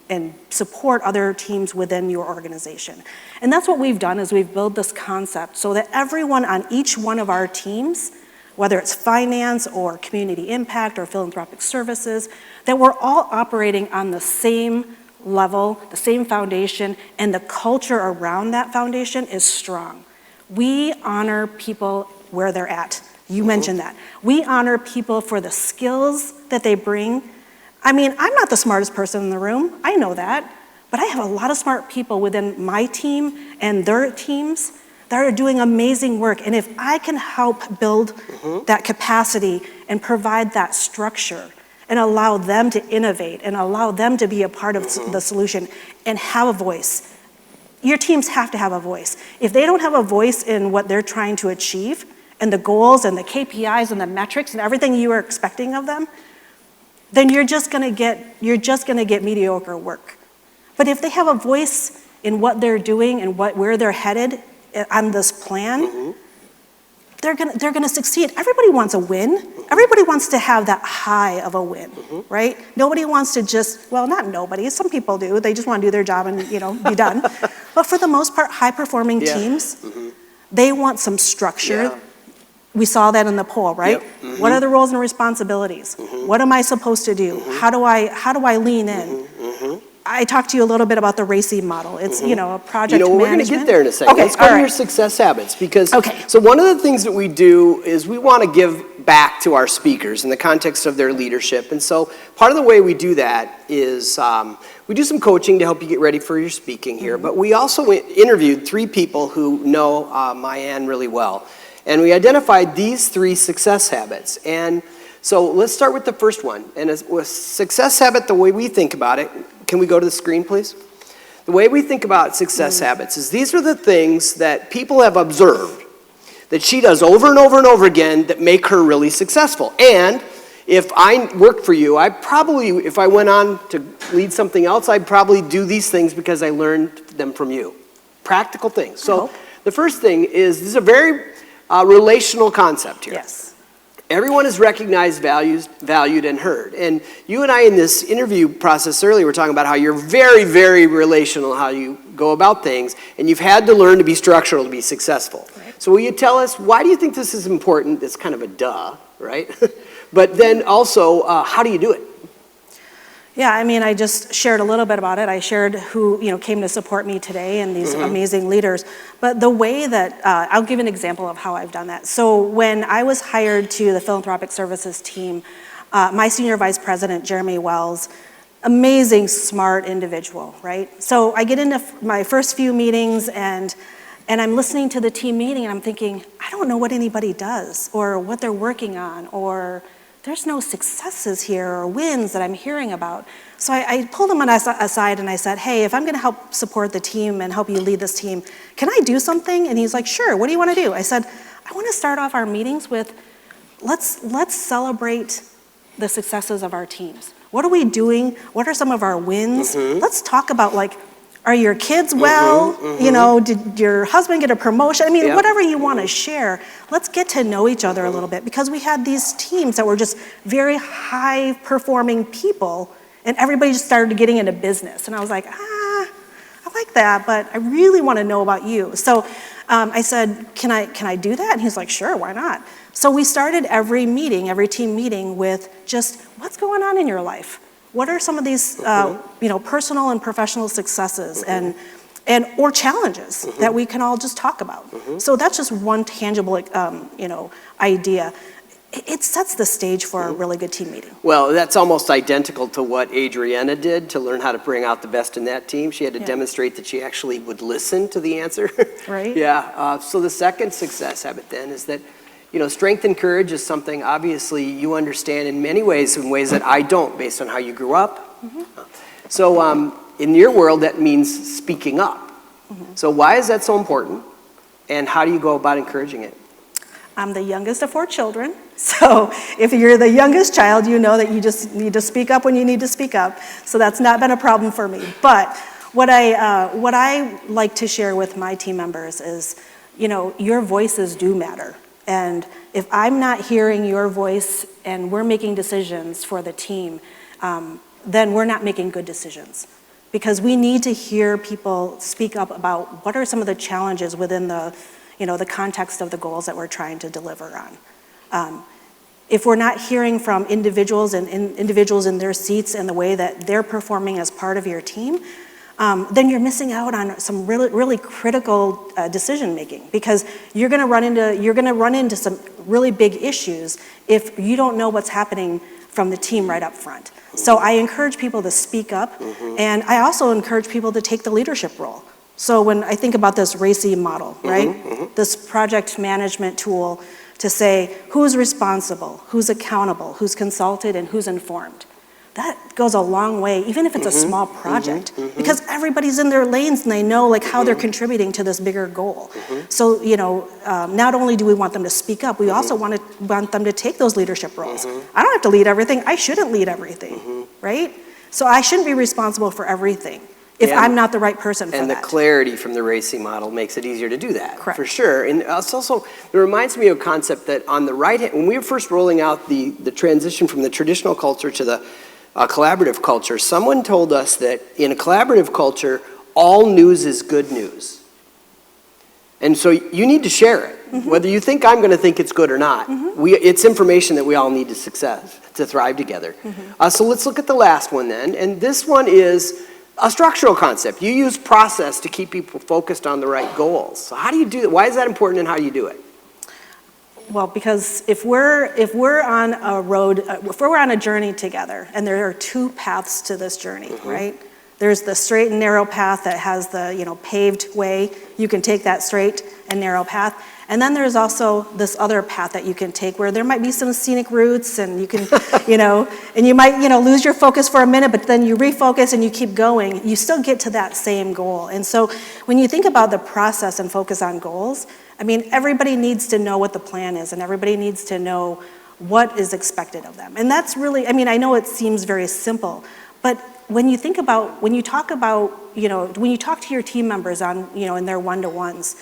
Speaker 8: support other teams within your organization. And that's what we've done, is we've built this concept so that everyone on each one of our teams, whether it's finance or community impact or philanthropic services, that we're all operating on the same level, the same foundation, and the culture around that foundation is strong. We honor people where they're at. You mentioned that. We honor people for the skills that they bring. I mean, I'm not the smartest person in the room. I know that. But I have a lot of smart people within my team and their teams that are doing amazing work. And if I can help build that capacity and provide that structure and allow them to innovate and allow them to be a part of the solution and have a voice, your teams have to have a voice. If they don't have a voice in what they're trying to achieve and the goals and the KPIs and the metrics and everything you are expecting of them, then you're just gonna get mediocre work. But if they have a voice in what they're doing and where they're headed on this plan, they're gonna succeed. Everybody wants a win. Everybody wants to have that high of a win, right? Nobody wants to just, well, not nobody, some people do. They just want to do their job and, be done. But for the most part, high-performing teams, they want some structure.
Speaker 7: Yeah.
Speaker 8: We saw that in the poll, right? What are the roles and responsibilities? What am I supposed to do? How do I lean in? I talked to you a little bit about the RACI model. It's, a project management.
Speaker 7: We're going to get there in a second.
Speaker 8: Okay,
Speaker 7: Let's go
Speaker 8: all
Speaker 7: to
Speaker 8: right.
Speaker 7: your success habits. Because,
Speaker 8: Okay.
Speaker 7: So one of the things that we do is we want to give back to our speakers in the context of their leadership. And so part of the way we do that is we do some coaching to help you get ready for your speaking here. But we also interviewed 3 people who know Mai-Anh really well. And we identified these 3 success habits. And so let's start with the first one. And a success habit, the way we think about it, can we go to the screen, please? The way we think about success habits is these are the things that people have observed that she does over and over and over again that make her really successful. And if I worked for you, I probably, if I went on to lead something else, I'd probably do these things because I learned them from you. Practical things. So the first thing is, this is a very relational concept here.
Speaker 8: Yes.
Speaker 7: Everyone is recognized, valued, and heard. And you and I in this interview process earlier were talking about how you're very, very relational, how you go about things, and you've had to learn to be structural to be successful. Right. So will you tell us, why do you think this is important? It's kind of a duh, right? But then also, how do you do it?
Speaker 8: Yeah, I mean, I just shared a little bit about it. I shared who, came to support me today and these amazing leaders. But the way that, I'll give an example of how I've done that. So when I was hired to the Philanthropic Services team, my senior vice president, Jeremy Wells, amazing, smart individual, right? So I get into my first few meetings and I'm listening to the team meeting and I'm thinking, I don't know what anybody does or what they're working on, or there's no successes here or wins that I'm hearing about. So I pulled him aside and I said, hey, if I'm gonna help support the team and help you lead this team, can I do something? And he's like, sure, what do you wanna do? I said, I wanna start off our meetings with, let's celebrate the successes of our teams. What are we doing? What are some of our wins? Let's talk about, like, are your kids well? Did your husband get a promotion? I mean, whatever you want to share, let's get to know each other a little bit, because we had these teams that were just very high performing people and everybody just started getting into business. And I was like, I like that, but I really want to know about you. So I said, can I do that? And he's like, sure, why not? So we started every team meeting with just, what's going on in your life? What are some of these, personal and professional successes or challenges that we can all just talk about? So that's just one tangible, idea. It sets the stage for a really good team meeting.
Speaker 7: Well, that's almost identical to what Adriana did to learn how to bring out the best in that team. She had to demonstrate that she actually would listen to the answer.
Speaker 8: Right.
Speaker 7: So the second success habit then is that, strength and courage is something obviously you understand in many ways, in ways that I don't, based on how you grew up. So in your world, that means speaking up. So why is that so important? And how do you go about encouraging it?
Speaker 8: I'm the youngest of 4 children. So if you're the youngest child, you know that you just need to speak up when you need to speak up. So that's not been a problem for me. But what I like to share with my team members is, your voices do matter. And if I'm not hearing your voice and we're making decisions for the team, then we're not making good decisions. Because we need to hear people speak up about what are some of the challenges within the context of the goals that we're trying to deliver on. If we're not hearing from individuals and individuals in their seats and the way that they're performing as part of your team, then you're missing out on some really, really critical decision making, because you're going to run into some really big issues if you don't know what's happening from the team right up front. So I encourage people to speak up, and I also encourage people to take the leadership role. So when I think about this RACI model, right? This project management tool to say who's responsible, who's accountable, who's consulted, and who's informed. That goes a long way, even if it's a small project, because everybody's in their lanes and they know how they're contributing to this bigger goal. So, not only do we want them to speak up, we also want them to take those leadership roles. I don't have to lead everything. I shouldn't lead everything, right? So I shouldn't be responsible for everything if I'm not the right person for that.
Speaker 7: And the clarity from the RACI model makes it easier to do that.
Speaker 8: Correct.
Speaker 7: For sure. And it's also, it reminds me of a concept that on the right hand, when we were first rolling out the transition from the traditional culture to the collaborative culture, someone told us that in a collaborative culture, all news is good news. And so you need to share it. Whether you think I'm going to think it's good or not, it's information that we all need to thrive together. So let's look at the last one then. And this one is a structural concept. You use process to keep people focused on the right goals. So how do you do that? Why is that important, and how do you do it?
Speaker 8: Well, because if we're on a road, if we're on a journey together, and there are 2 paths to this journey, right? There's the straight and narrow path that has the paved way. You can take that straight and narrow path. And then there's also this other path that you can take where there might be some scenic routes, and you can, and you might, lose your focus for a minute, but then you refocus and you keep going. You still get to that same goal. And so when you think about the process and focus on goals, I mean, everybody needs to know what the plan is, and everybody needs to know what is expected of them. And that's really, I mean, I know it seems very simple, but when you think about, when you talk about, when you talk to your team members on, in their one-to-ones,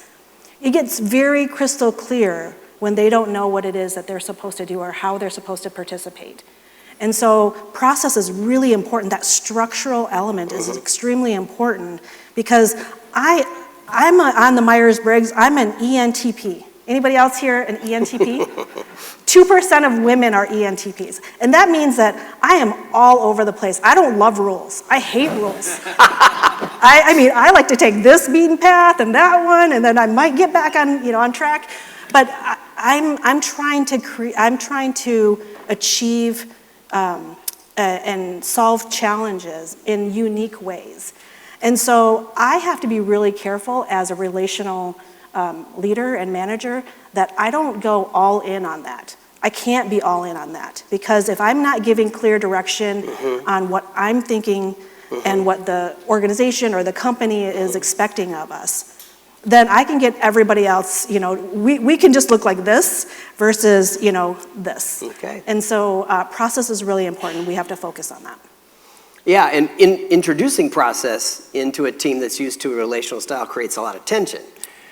Speaker 8: it gets very crystal clear when they don't know what it is that they're supposed to do or how they're supposed to participate. And so process is really important. That structural element is extremely important because I'm on the Myers-Briggs, I'm an ENTP. Anybody else here an ENTP? 2% of women are ENTPs. And that means that I am all over the place. I don't love rules. I hate rules. I mean, I like to take this beaten path and that one, and then I might get back on, on track. But I'm trying to achieve and solve challenges in unique ways. And so I have to be really careful as a relational leader and manager that I don't go all in on that. I can't be all in on that because if I'm not giving clear direction on what I'm thinking and what the organization or the company is expecting of us, then I can get everybody else, we can just look like this versus, this.
Speaker 7: Okay.
Speaker 8: And so process is really important. We have to focus on that.
Speaker 7: Yeah, and introducing process into a team that's used to a relational style creates a lot of tension.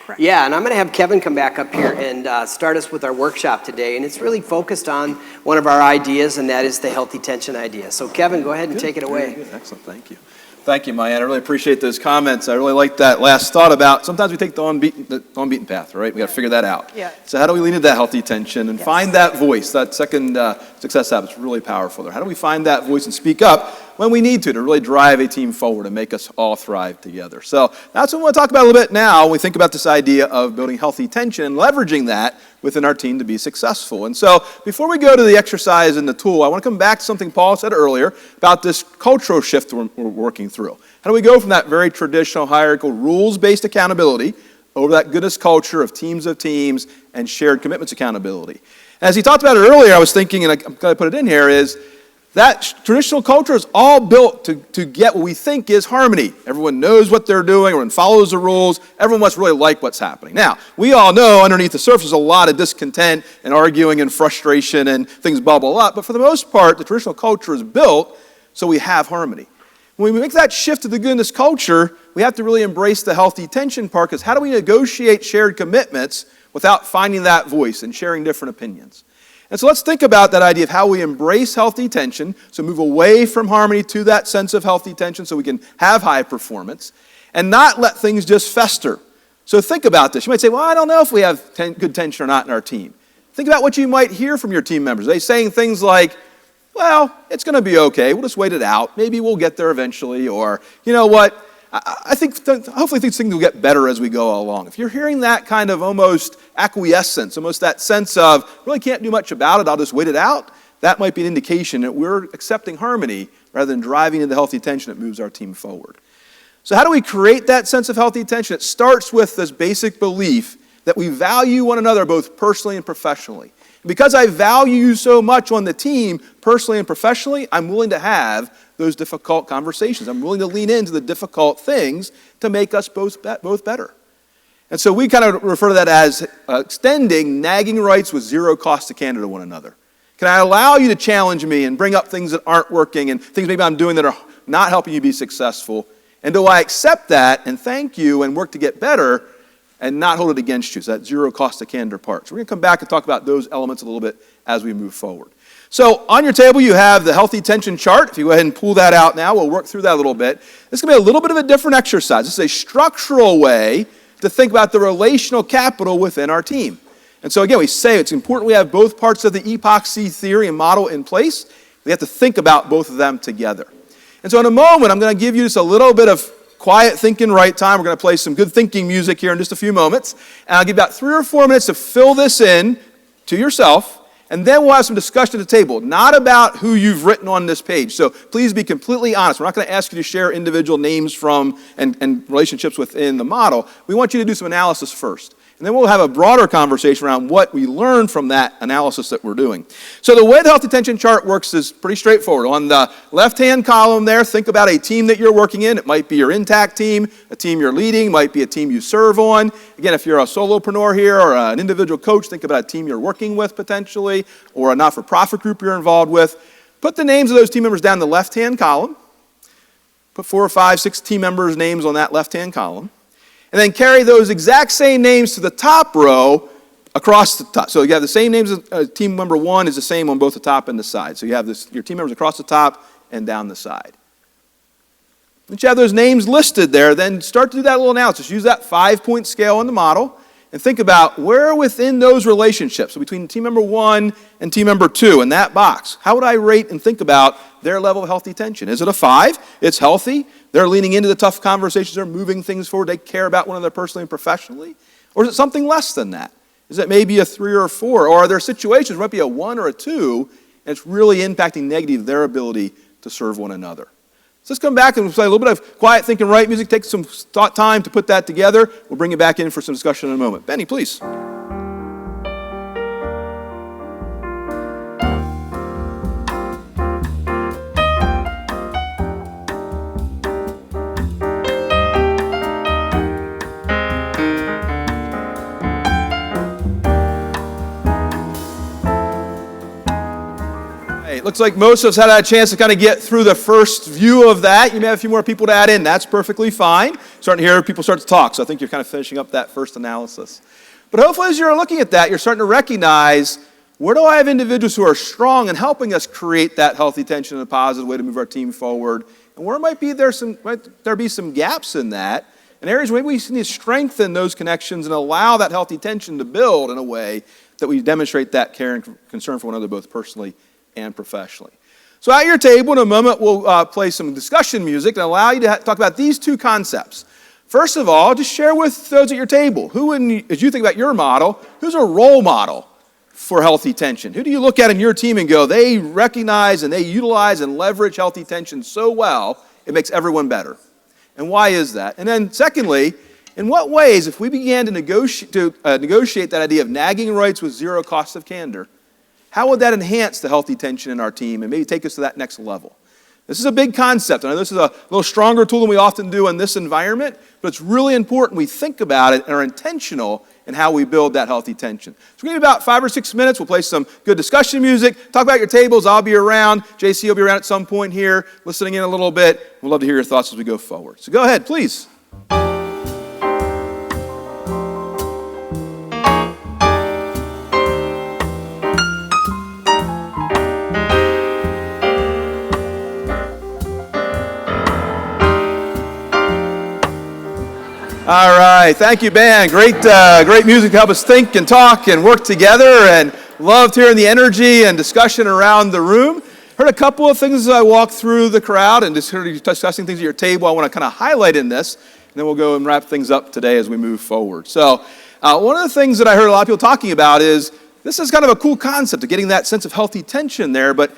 Speaker 8: Correct.
Speaker 7: Yeah, and I'm going to have Kevin come back up here and start us with our workshop today, and it's really focused on one of our ideas, and that is the healthy tension idea. So Kevin, go ahead and take it away.
Speaker 6: Good. Excellent, thank you. Thank you, Mai-Anh. I really appreciate those comments. I really like that last thought about sometimes we take the unbeaten path, right? We got to figure that out.
Speaker 8: Yeah.
Speaker 6: So how do we lean into that healthy tension and find that voice? That second success habit is really powerful there. How do we find that voice and speak up when we need to really drive a team forward and make us all thrive together? So that's what we want to talk about a little bit now when we think about this idea of building healthy tension and leveraging that within our team to be successful. And so before we go to the exercise and the tool, I want to come back to something Paul said earlier about this cultural shift we're working through. How do we go from that very traditional hierarchical rules-based accountability over that goodness culture of teams and shared commitments accountability? And as he talked about it earlier, I was thinking, and I'm going to put it in here, is that traditional culture is all built to get what we think is harmony. Everyone knows what they're doing, everyone follows the rules, everyone must really like what's happening. Now, we all know underneath the surface there's a lot of discontent and arguing and frustration and things bubble up, but for the most part, the traditional culture is built so we have harmony. When we make that shift to the goodness culture, we have to really embrace the healthy tension part, because how do we negotiate shared commitments without finding that voice and sharing different opinions? And so let's think about that idea of how we embrace healthy tension, so move away from harmony to that sense of healthy tension so we can have high performance, and not let things just fester. So think about this. You might say, well, I don't know if we have good tension or not in our team. Think about what you might hear from your team members. Are they saying things like, well, it's going to be okay, we'll just wait it out, maybe we'll get there eventually, or, you know what, I think hopefully things will get better as we go along. If you're hearing that kind of almost acquiescence, almost that sense of, really can't do much about it, I'll just wait it out, that might be an indication that we're accepting harmony rather than driving into healthy tension that moves our team forward. So how do we create that sense of healthy tension? It starts with this basic belief that we value one another both personally and professionally. Because I value you so much on the team, personally and professionally, I'm willing to have those difficult conversations. I'm willing to lean into the difficult things to make us both better. And so we kind of refer to that as extending nagging rights with zero cost to candor to one another. Can I allow you to challenge me and bring up things that aren't working and things maybe I'm doing that are not helping you be successful? And do I accept that and thank you and work to get better and not hold it against you? So that zero cost to candor part. So we're going to come back and talk about those elements a little bit as we move forward. So on your table you have the healthy tension chart. If you go ahead and pull that out now, we'll work through that a little bit. This is going to be a little bit of a different exercise. This is a structural way to think about the relational capital within our team. And so again, we say it's important we have both parts of the epoxy theory and model in place. We have to think about both of them together. And so in a moment, I'm going to give you just a little bit of quiet thinking right time. We're going to play some good thinking music here in just a few moments. And I'll give you about 3 or 4 minutes to fill this in to yourself. And then we'll have some discussion at the table, not about who you've written on this page. So please be completely honest. We're not going to ask you to share individual names from and relationships within the model. We want you to do some analysis first. And then we'll have a broader conversation around what we learned from that analysis that we're doing. So the way the healthy tension chart works is pretty straightforward. On the left-hand column there, think about a team that you're working in. It might be your intact team, a team you're leading, might be a team you serve on. Again, if you're a solopreneur here or an individual coach, think about a team you're working with potentially, or a not-for-profit group you're involved with. Put the names of those team members down the left-hand column. Put 4 or 5, 6 team members' names on that left-hand column. And then carry those exact same names to the top row across the top. So you have the same names as team member 1 is the same on both the top and the side. So you have your team members across the top and down the side. Once you have those names listed there, then start to do that little analysis. Use that 5-point scale in the model and think about where within those relationships, so between team member 1 and team member 2 in that box, how would I rate and think about their level of healthy tension? Is it a 5? It's healthy. They're leaning into the tough conversations. They're moving things forward. They care about one another personally and professionally. Or is it something less than that? Is it maybe a 3 or a 4? Or are there situations where it might be a 1 or a 2, and it's really impacting negatively their ability to serve one another? So let's come back and play a little bit of quiet think and write music. Take some time to put that together. We'll bring you back in for some discussion in a moment. Benny, please. Looks like most of us had a chance to kind of get through the first view of that. You may have a few more people to add in. That's perfectly fine. Starting to hear people start to talk, so I think you're kind of finishing up that first analysis. But hopefully as you're looking at that, you're starting to recognize, where do I have individuals who are strong in helping us create that healthy tension in a positive way to move our team forward? And where might there be some gaps in that, and areas where maybe we need to strengthen those connections and allow that healthy tension to build in a way that we demonstrate that care and concern for one another both personally and professionally. So at your table in a moment, we'll play some discussion music and allow you to talk about these two concepts. First of all, just share with those at your table, as you think about your model, who's a role model for healthy tension? Who do you look at in your team and go, they recognize and they utilize and leverage healthy tension so well, it makes everyone better? And why is that? And then secondly, in what ways, if we began to negotiate that idea of nagging rights with zero cost of candor, how would that enhance the healthy tension in our team and maybe take us to that next level? This is a big concept. I know this is a little stronger tool than we often do in this environment, but it's really important we think about it and are intentional in how we build that healthy tension. So we're going to be about 5 or 6 minutes. We'll play some good discussion music, talk about your tables. I'll be around. JC will be around at some point here, listening in a little bit. We'd love to hear your thoughts as we go forward. So go ahead, please. All right, thank you, band. Great music to help us think and talk and work together, and loved hearing the energy and discussion around the room. Heard a couple of things as I walked through the crowd and just heard you discussing things at your table I want to kind of highlight in this, and then we'll go and wrap things up today as we move forward. So one of the things that I heard a lot of people talking about is this is kind of a cool concept of getting that sense of healthy tension there, but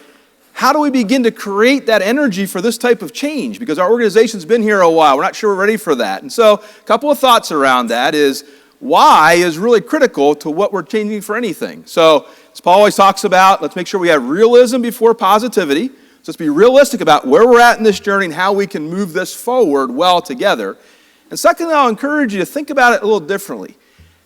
Speaker 6: how do we begin to create that energy for this type of change? Because our organization's been here a while. We're not sure we're ready for that. And so a couple of thoughts around that is why is really critical to what we're changing for anything. So as Paul always talks about, let's make sure we have realism before positivity. So let's be realistic about where we're at in this journey and how we can move this forward well together. And secondly, I'll encourage you to think about it a little differently.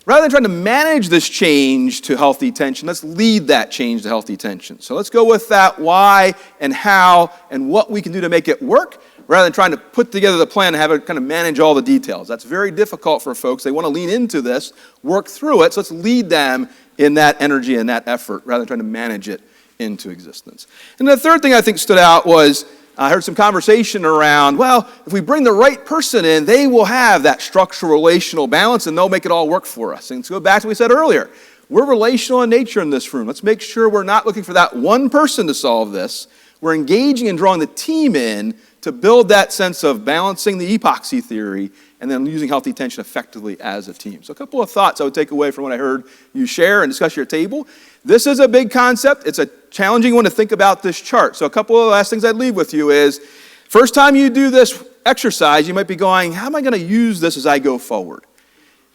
Speaker 6: Rather than trying to manage this change to healthy tension, let's lead that change to healthy tension. So let's go with that why and how and what we can do to make it work, rather than trying to put together the plan and have it kind of manage all the details. That's very difficult for folks. They want to lean into this, work through it, so let's lead them in that energy and that effort, rather than trying to manage it into existence. And the third thing I think stood out was I heard some conversation around, well, if we bring the right person in, they will have that structural relational balance and they'll make it all work for us. And to go back to what we said earlier, we're relational in nature in this room. Let's make sure we're not looking for that one person to solve this. We're engaging and drawing the team in to build that sense of balancing the epoxy theory and then using healthy tension effectively as a team. So a couple of thoughts I would take away from what I heard you share and discuss at your table. This is a big concept. It's a challenging one to think about this chart. So a couple of last things I'd leave with you is, first time you do this exercise, you might be going, how am I going to use this as I go forward?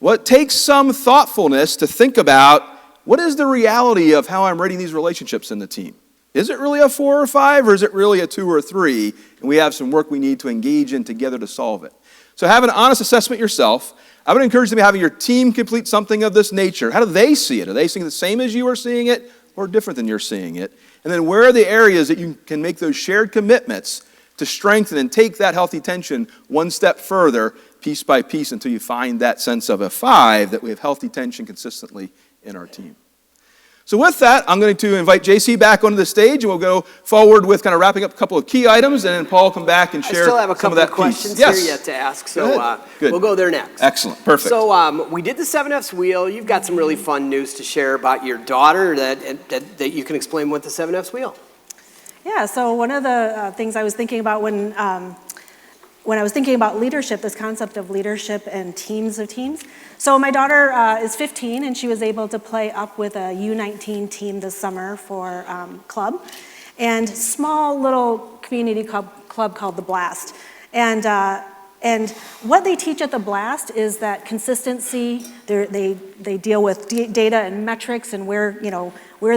Speaker 6: Well, it takes some thoughtfulness to think about what is the reality of how I'm rating these relationships in the team. Is it really a 4 or 5, or is it really a 2 or a 3? And we have some work we need to engage in together to solve it. So have an honest assessment yourself. I would encourage you to having your team complete something of this nature. How do they see it? Are they seeing it the same as you are seeing it, or different than you're seeing it? And then where are the areas that you can make those shared commitments to strengthen and take that healthy tension one step further, piece by piece, until you find that sense of a 5, that we have healthy tension consistently in our team. So with that, I'm going to invite JC back onto the stage, and we'll go forward with kind of wrapping up a couple of key items, and then Paul come back and share some of that piece.
Speaker 7: I still have a couple of questions here yet to ask, so we'll go there next.
Speaker 6: Excellent, perfect.
Speaker 7: So we did the 7F's wheel. You've got some really fun news to share about your daughter that you can explain with the 7F's wheel.
Speaker 8: Yeah, so one of the things I was thinking about when I was thinking about leadership, this concept of leadership and teams of teams. So my daughter is 15, and she was able to play up with a U19 team this summer for club, and small little community club called the Blast. And what they teach at the Blast is that consistency. They deal with data and metrics, and where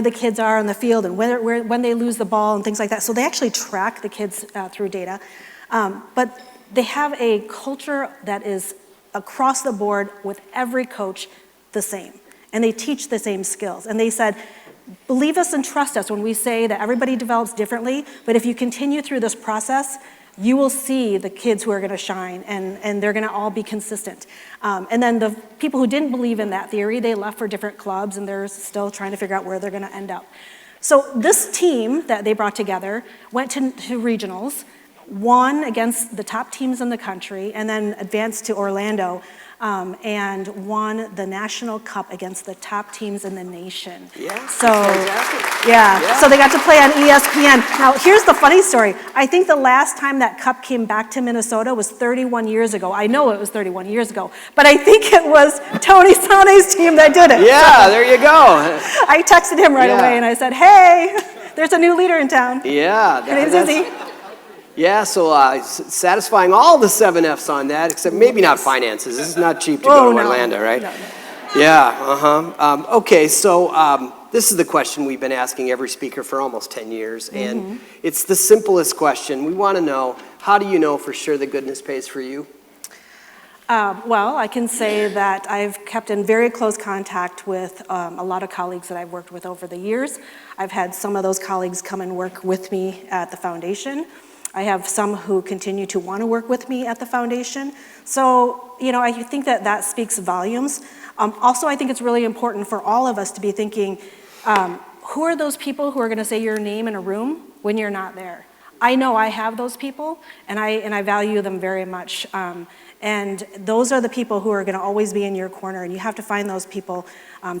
Speaker 8: the kids are on the field, and when they lose the ball and things like that. So they actually track the kids through data, but they have a culture that is across the board with every coach the same, and they teach the same skills. And they said, believe us and trust us when we say that everybody develops differently, but if you continue through this process, you will see the kids who are going to shine, and they're going to all be consistent. And then the people who didn't believe in that theory, they left for different clubs, and they're still trying to figure out where they're going to end up. So this team that they brought together went to regionals, won against the top teams in the country, and then advanced to Orlando and won the National Cup against the top teams in the nation.
Speaker 7: Yeah,
Speaker 8: so
Speaker 7: fantastic.
Speaker 8: Yeah, so they got to play on ESPN. Now, here's the funny story. I think the last time that cup came back to Minnesota was 31 years ago. I know it was 31 years ago, but I think it was Tony Sane's team that did it.
Speaker 7: Yeah, so there you go.
Speaker 8: I texted him right away, and I said, hey, there's a new leader in town.
Speaker 7: Yeah.
Speaker 8: Her name's Izzy.
Speaker 7: Yeah, so satisfying all the 7Fs on that, except maybe not finances. This is not cheap to go to Orlando, right?
Speaker 8: No.
Speaker 7: Yeah, okay, so this is the question we've been asking every speaker for almost 10 years, and it's the simplest question. We want to know, how do you know for sure that goodness pays for you?
Speaker 8: Well, I can say that I've kept in very close contact with a lot of colleagues that I've worked with over the years. I've had some of those colleagues come and work with me at the foundation. I have some who continue to want to work with me at the foundation. So, I think that speaks volumes. Also, I think it's really important for all of us to be thinking, who are those people who are going to say your name in a room when you're not there? I know I have those people, and I value them very much. And those are the people who are going to always be in your corner, and you have to find those people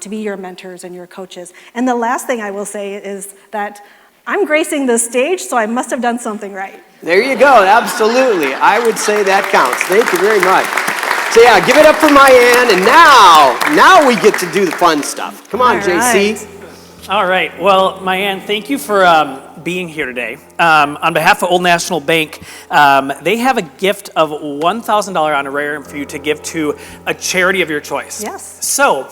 Speaker 8: to be your mentors and your coaches. And the last thing I will say is that I'm gracing this stage, so I must have done something right.
Speaker 7: There you go, absolutely. I would say that counts. Thank you very much. So yeah, give it up for Mai-Anh, and now we get to do the fun stuff. Come on,
Speaker 8: All
Speaker 7: JC.
Speaker 8: right.
Speaker 1: All right. Well, Mai-Anh, thank you for being here today. On behalf of Old National Bank, they have a gift of $1,000 honorarium for you to give to a charity of your choice.
Speaker 8: Yes.
Speaker 1: So,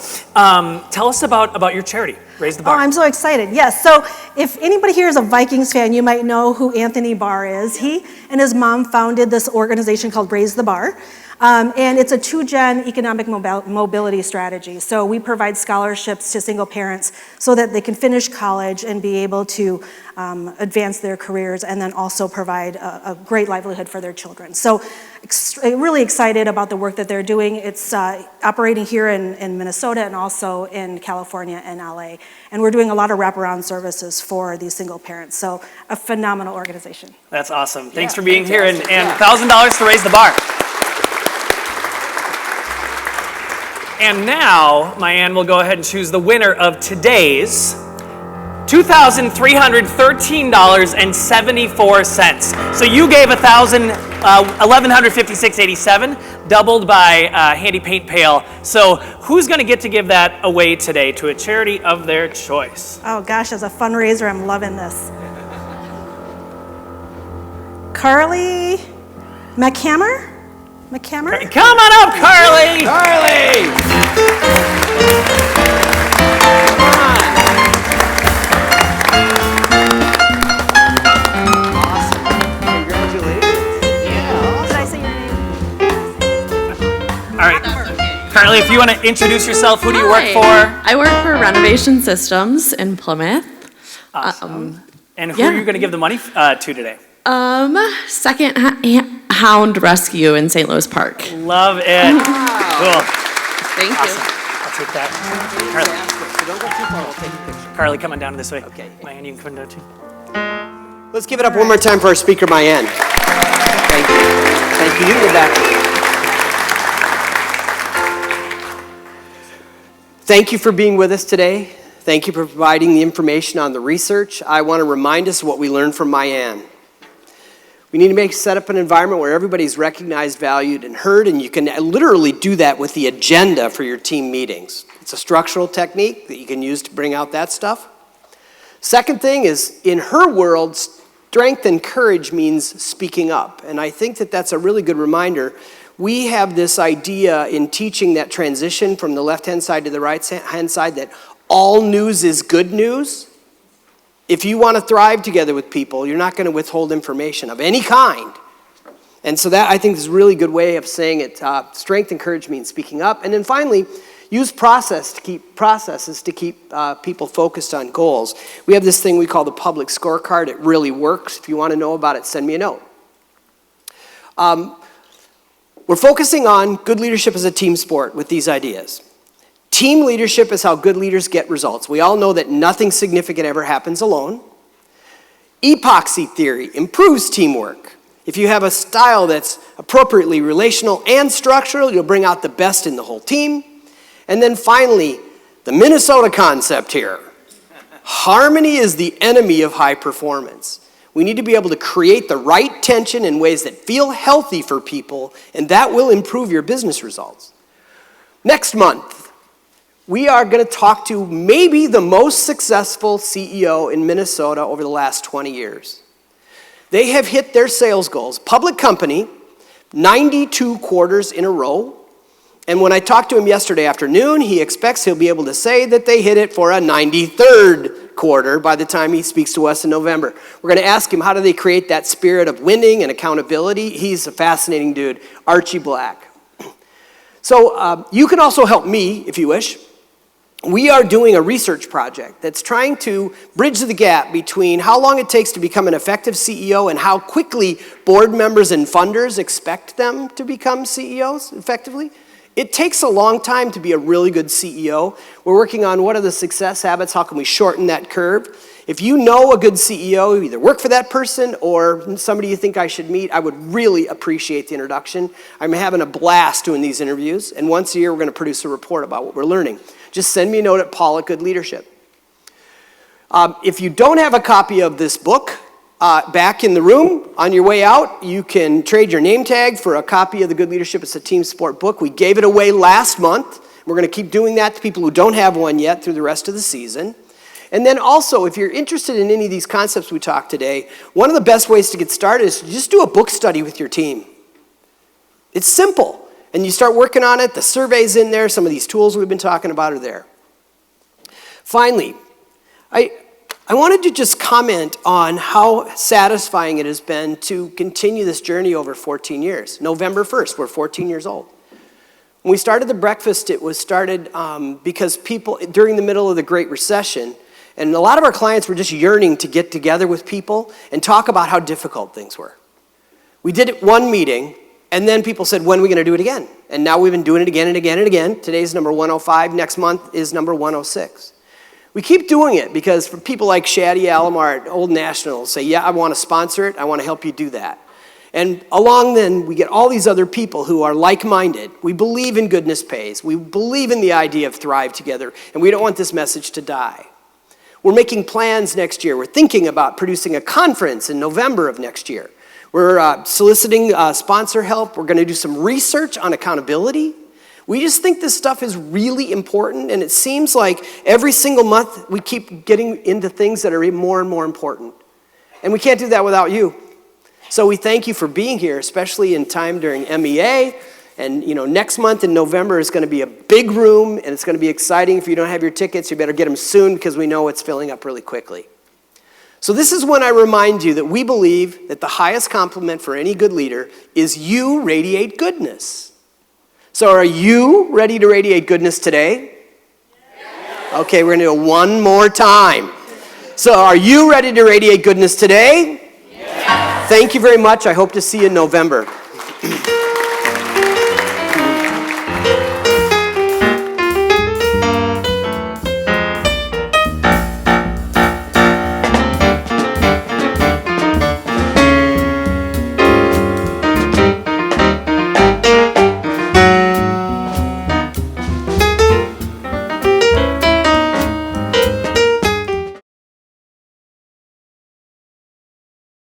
Speaker 1: tell us about your charity, Raise the Bar.
Speaker 8: Oh, I'm so excited. Yes, so if anybody here is a Vikings fan, you might know who Anthony Barr is. He and his mom founded this organization called Raise the Bar. And it's a 2-gen economic mobility strategy. So we provide scholarships to single parents so that they can finish college and be able to advance their careers, and then also provide a great livelihood for their children. So really excited about the work that they're doing. It's operating here in Minnesota and also in California and LA. And we're doing a lot of wraparound services for these single parents. So a phenomenal organization.
Speaker 1: That's awesome. Thanks for being here, and $1,000 to Raise the Bar. And now, Mai-Anh will go ahead and choose the winner of today's $2,313.74. So you gave $1,156.87, doubled by Handy Paint Pail. So who's going to get to give that away today to a charity of their choice?
Speaker 8: Oh gosh, as a fundraiser, I'm loving this. Carly McHammer?
Speaker 1: Come on up, Carly!
Speaker 7: Carly!
Speaker 1: All right. Carly, if you want to introduce yourself, who do you work for?
Speaker 9: I work for Renovation Systems in Plymouth.
Speaker 1: Awesome. And who
Speaker 9: yeah.
Speaker 1: are you going to give the money to today?
Speaker 9: Second Hound Rescue in St. Louis Park.
Speaker 1: Love it. Cool.
Speaker 9: Thank you.
Speaker 1: Awesome. I'll take that.
Speaker 7: So don't go too far, we'll take a picture.
Speaker 1: Carly, come on down this way.
Speaker 7: Okay.
Speaker 1: Mai-Anh, you can come down too.
Speaker 7: Let's give it up one more time for our speaker, Mai-Anh. Thank you. Thank you. You can go back. Thank you for being with us today. Thank you for providing the information on the research. I want to remind us of what we learned from Mai-Anh. We need to set up an environment where everybody's recognized, valued, and heard, and you can literally do that with the agenda for your team meetings. It's a structural technique that you can use to bring out that stuff. Second thing is, in her world, strength and courage means speaking up, and I think that that's a really good reminder. We have this idea in teaching that transition from the left-hand side to the right-hand side that all news is good news. If you want to thrive together with people, you're not going to withhold information of any kind. And so that, I think, is a really good way of saying it. Strength and courage means speaking up. And then finally, use processes to keep people focused on goals. We have this thing we call the public scorecard. It really works. If you want to know about it, send me a note. We're focusing on good leadership as a team sport with these ideas. Team leadership is how good leaders get results. We all know that nothing significant ever happens alone. Epoxy theory improves teamwork. If you have a style that's appropriately relational and structural, you'll bring out the best in the whole team. And then finally, the Minnesota concept here. Harmony is the enemy of high performance. We need to be able to create the right tension in ways that feel healthy for people, and that will improve your business results. Next month, we are going to talk to maybe the most successful CEO in Minnesota over the last 20 years. They have hit their sales goals. Public company, 92 quarters in a row. And when I talked to him yesterday afternoon, he expects he'll be able to say that they hit it for a 93rd quarter by the time he speaks to us in November. We're going to ask him, how do they create that spirit of winning and accountability? He's a fascinating dude, Archie Black. So you can also help me if you wish. We are doing a research project that's trying to bridge the gap between how long it takes to become an effective CEO and how quickly board members and funders expect them to become CEOs effectively. It takes a long time to be a really good CEO. We're working on what are the success habits, how can we shorten that curve. If you know a good CEO, you either work for that person or somebody you think I should meet, I would really appreciate the introduction. I'm having a blast doing these interviews, and once a year we're going to produce a report about what we're learning. Just send me a note at Paul at Good Leadership. If you don't have a copy of this book, back in the room on your way out, you can trade your name tag for a copy of the Good Leadership as a Team Sport book. We gave it away last month. We're going to keep doing that to people who don't have one yet through the rest of the season. And then also, if you're interested in any of these concepts we talked today, one of the best ways to get started is to just do a book study with your team. It's simple. And you start working on it, the survey's in there, some of these tools we've been talking about are there. Finally, I wanted to just comment on how satisfying it has been to continue this journey over 14 years. November 1st, we're 14 years old. When we started the breakfast, it was started because people, during the middle of the Great Recession, and a lot of our clients were just yearning to get together with people and talk about how difficult things were. We did it one meeting, and then people said, when are we going to do it again? And now we've been doing it again and again and again. Today's number 105. Next month is number 106. We keep doing it because for people like Shadi Alomar at Old National say, yeah, I want to sponsor it. I want to help you do that. And along then, we get all these other people who are like-minded. We believe in goodness pays. We believe in the idea of thrive together. And we don't want this message to die. We're making plans next year. We're thinking about producing a conference in November of next year. We're soliciting sponsor help. We're going to do some research on accountability. We just think this stuff is really important, and it seems like every single month we keep getting into things that are more and more important. And we can't do that without you. So we thank you for being here, especially in time during MEA. And next month in November is going to be a big room, and it's going to be exciting. If you don't have your tickets, you better get them soon because we know it's filling up really quickly. So this is when I remind you that we believe that the highest compliment for any good leader is you radiate goodness. So are you ready to radiate goodness today? Okay, we're going to do it one more time. So are you ready to radiate goodness today? Thank you very much. I hope to see you in November.